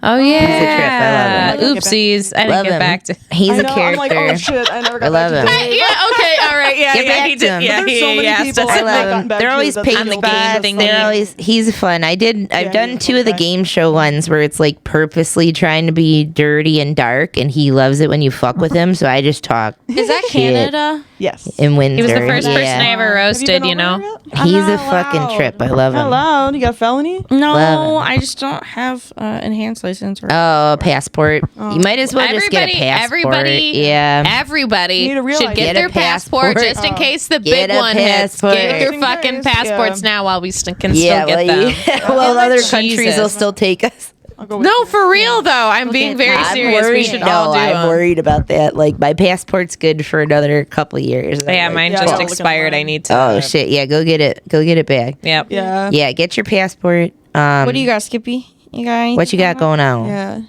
Oh yeah. He's a trip. I love him. Oopsies. I didn't Love get him. back to He's I a know, character. I'm like, oh shit, I never got I love back to him. Dave. Yeah, okay, all right. Yeah, Get yeah, back he to did. him. Yeah, There's so he many asked people us. I I've not love gotten him. back They're to always that's page On the so game spots. thing. They're always. He's fun. I've Yeah, done he's a 2 of the fun guy. game show ones where it's like purposely trying to be dirty and dark, and he loves it when you fuck with him. So I just talk. Is that Shit. Canada? Yes. In Windsor. He was the first person I yeah. ever roasted, you know. He's I'm a not fucking allowed. trip. I love him. Hello, you got a felony? No, Love I just don't have enhanced license. Or Oh, passport. You might as well just get a passport. Yeah. Everybody You need a real should ID. get Get their a passport passport. just in case the Get big a one hits. passport. Get your Just in fucking case, passports yeah. now while we can Yeah, still get them. well, other countries Jesus. will still take us. I'll go with No, you. for real though. I'm being very I'm serious. worried. We should no, all do I'm them. worried about that. Like my passport's good for another couple years. I'm Yeah, like, mine Yeah, just I'll look expired. online. I need to. Oh shit! Yeah, go get it. Go get it back. Yep. Yeah. Yeah, get your passport. what do you got, Skippy? You got anything? What you got going on? Yeah.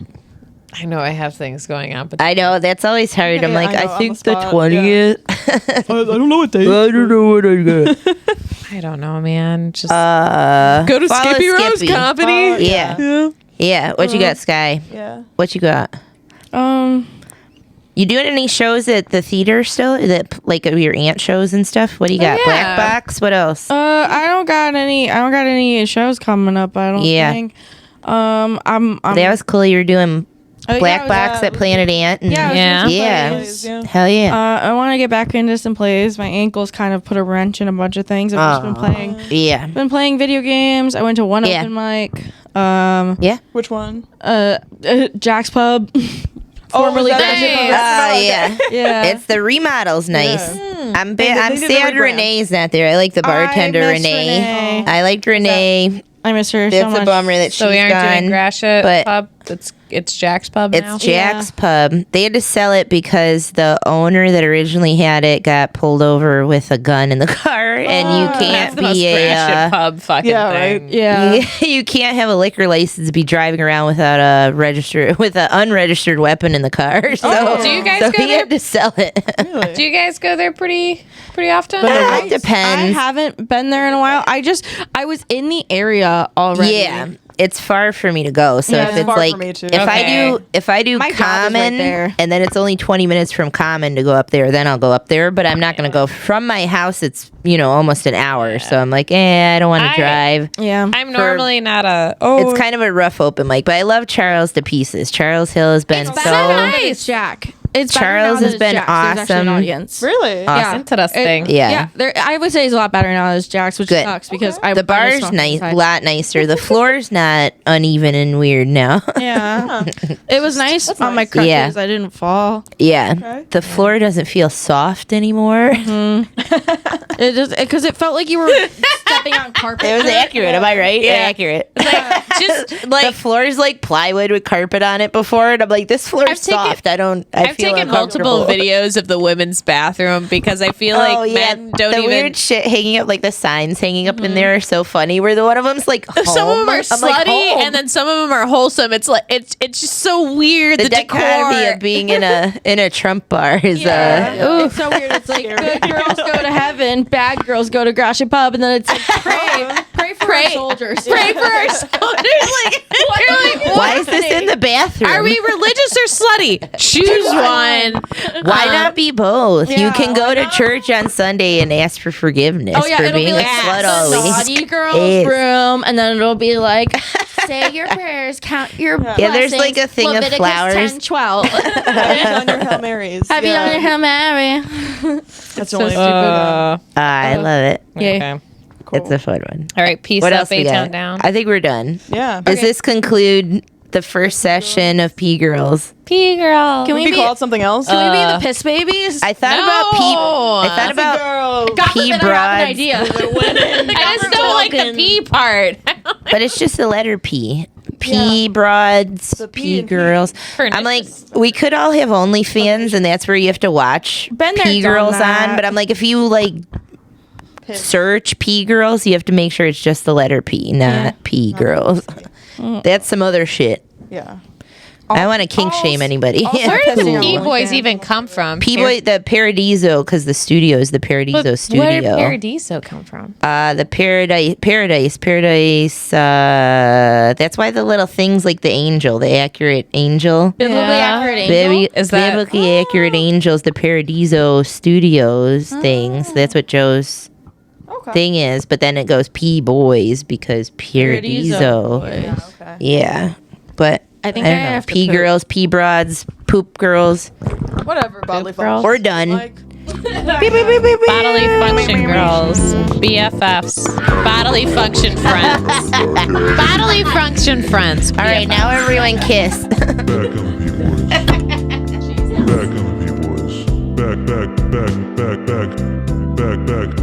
I know I have things going on, but I know that's always hard. I'm Yeah, like, I know, I on think the the spot, 20th. I don't know what they. I don't know what I got. I don't know, man. Just Go to Skippy Rose Company. Yeah. Yeah. Yeah. What you got, Sky? Yeah. What you got? You doing any shows at the theater still? That like your aunt shows and stuff? What do you got? yeah. Black Box? What else? I don't got any shows coming up. I don't Yeah. think. I'm That was cool. You were doing Oh, Black yeah, Box at Planet Ant. And Yeah, I was Yeah. doing some Yeah. plays. Yeah. Hell yeah. I want to get back into some plays. My ankles kind of put a wrench in a bunch of things. I've just been playing Yeah. video games. I went to one Yeah. open mic. Yeah. Which one? Jack's Pub. Formerly is that Dungeon it? Pub. Yeah. Yeah. It's the remodel's nice. I'm They I'm did a sad rebrand. Renee's not there. I like the bartender miss Renee. Renee. I liked Renee. I miss her so That's much. a bummer that So she's we aren't gone. doing Gratiot but- Pub. It's Jack's Pub now. It's Jack's Pub. They had to sell it because the owner that originally had it got pulled over with a gun in the car, and you That's can't the most be Gratiot Pub fucking Yeah, thing. right? Yeah. you can't have a liquor license, be driving around without an unregistered weapon in the car. So, Do you guys so go he there? had to sell it. Really? Do you guys go there pretty often? It depends. I haven't been there in a while. I was in the area already. Yeah, it's far for me to go. So Yeah, if it's it's far like for me too. if I do My job is right Common, there. and then it's only 20 minutes from Common to go up there, then I'll go up there. But I'm not going to go from my house. It's almost an hour. So I'm like, I don't want to drive. Yeah. I'm normally not a. It's kind of a rough open mic, but I love Charles to pieces. Charles Hill has been It's so better now that it's Jack. It's better Charles now that has it's been Jack's. There's actually an awesome. audience. Really? Yeah. Interesting. Yeah. I would say it's a lot better now as Jack's, which Good. sucks because The bar's nice, a lot nicer. The floor's not uneven and weird now. Yeah. It was nice on my nice. crutches. Yeah. I didn't fall. Yeah, Okay. the floor doesn't feel soft anymore. It just because it felt like you were stepping on carpet. It was accurate. Am I right? Yeah. Accurate. Just like The floor is like plywood with carpet on it before, and I'm like, this floor I've is taken- soft. I I've feel taken multiple uncomfortable. videos of the women's bathroom because I feel like men don't the even. weird shit hanging up, like the signs hanging up in there are so funny. Where the one of them's like home. Some of them are I'm like, slutty, home. and then some of them are wholesome. It's like it's just so weird. the The decor. dichotomy of being in a Trump bar is It's so weird. It's like good girls go to heaven, bad girls go to Gratiot Pub, and then it's like pray for our soldiers. Pray for our soldiers. Like, you're like, why is this in the bathroom? are we religious or slutty? Choose one. Why not be both? You yeah, can go why to not? church on Sunday and ask for forgiveness Oh yeah, for it'll being be like a slut the always. naughty girls Yes. room, and then it'll be like say your prayers, count your Yeah, there's like a blessings, thing of Leviticus flowers. 10:12. Have you done your Hail Marys? Have you done your Hail Mary? That's So the only stupid. I love it. Yeah. Okay. It's a fun one. All right. Peace What up, else we A-Town got? down. I think we're done. Yeah. Does this conclude the first session of P Gurlz? P girl. Can Can we we be? call it something else? Can we be the piss babies? I thought No. about P. I thought about girl. God P forbid I have an broads. idea. I just don't like the P part. but it's just the letter P. P broads, The P P and P. girls. I'm like, we could all have OnlyFans, and that's where you have to watch Been there, P done girls that. on. But I'm like, if you like search P girls, you have to make sure it's just the letter P, not P girls. That's some other shit. Yeah. I want to kink shame anybody. Where does Pissing on P OnlyFans. Boiz even come from? P Boi, the Paradizo, because the studio is the Paradizo Where studio. did Paradiso come from? The paradise. That's why the little things like the angel, the accurate angel, Biblically accurate angel. baby, Is that- biblically accurate angels, the Paradiso Studios things. That's what Joe's Okay. thing is. But then it goes P Boiz because Paradiso. Boys. Okay. Yeah, but I think I I don't know. have to P poop. girls, P broads, poop girls. Whatever. Bodily girls. functions. We're done. Like, Bodily function girls. BFFs. Bodily function friends. Bodily function friends. All right, now everyone kiss. Back on the P Boiz. Back on the P Boiz. Back.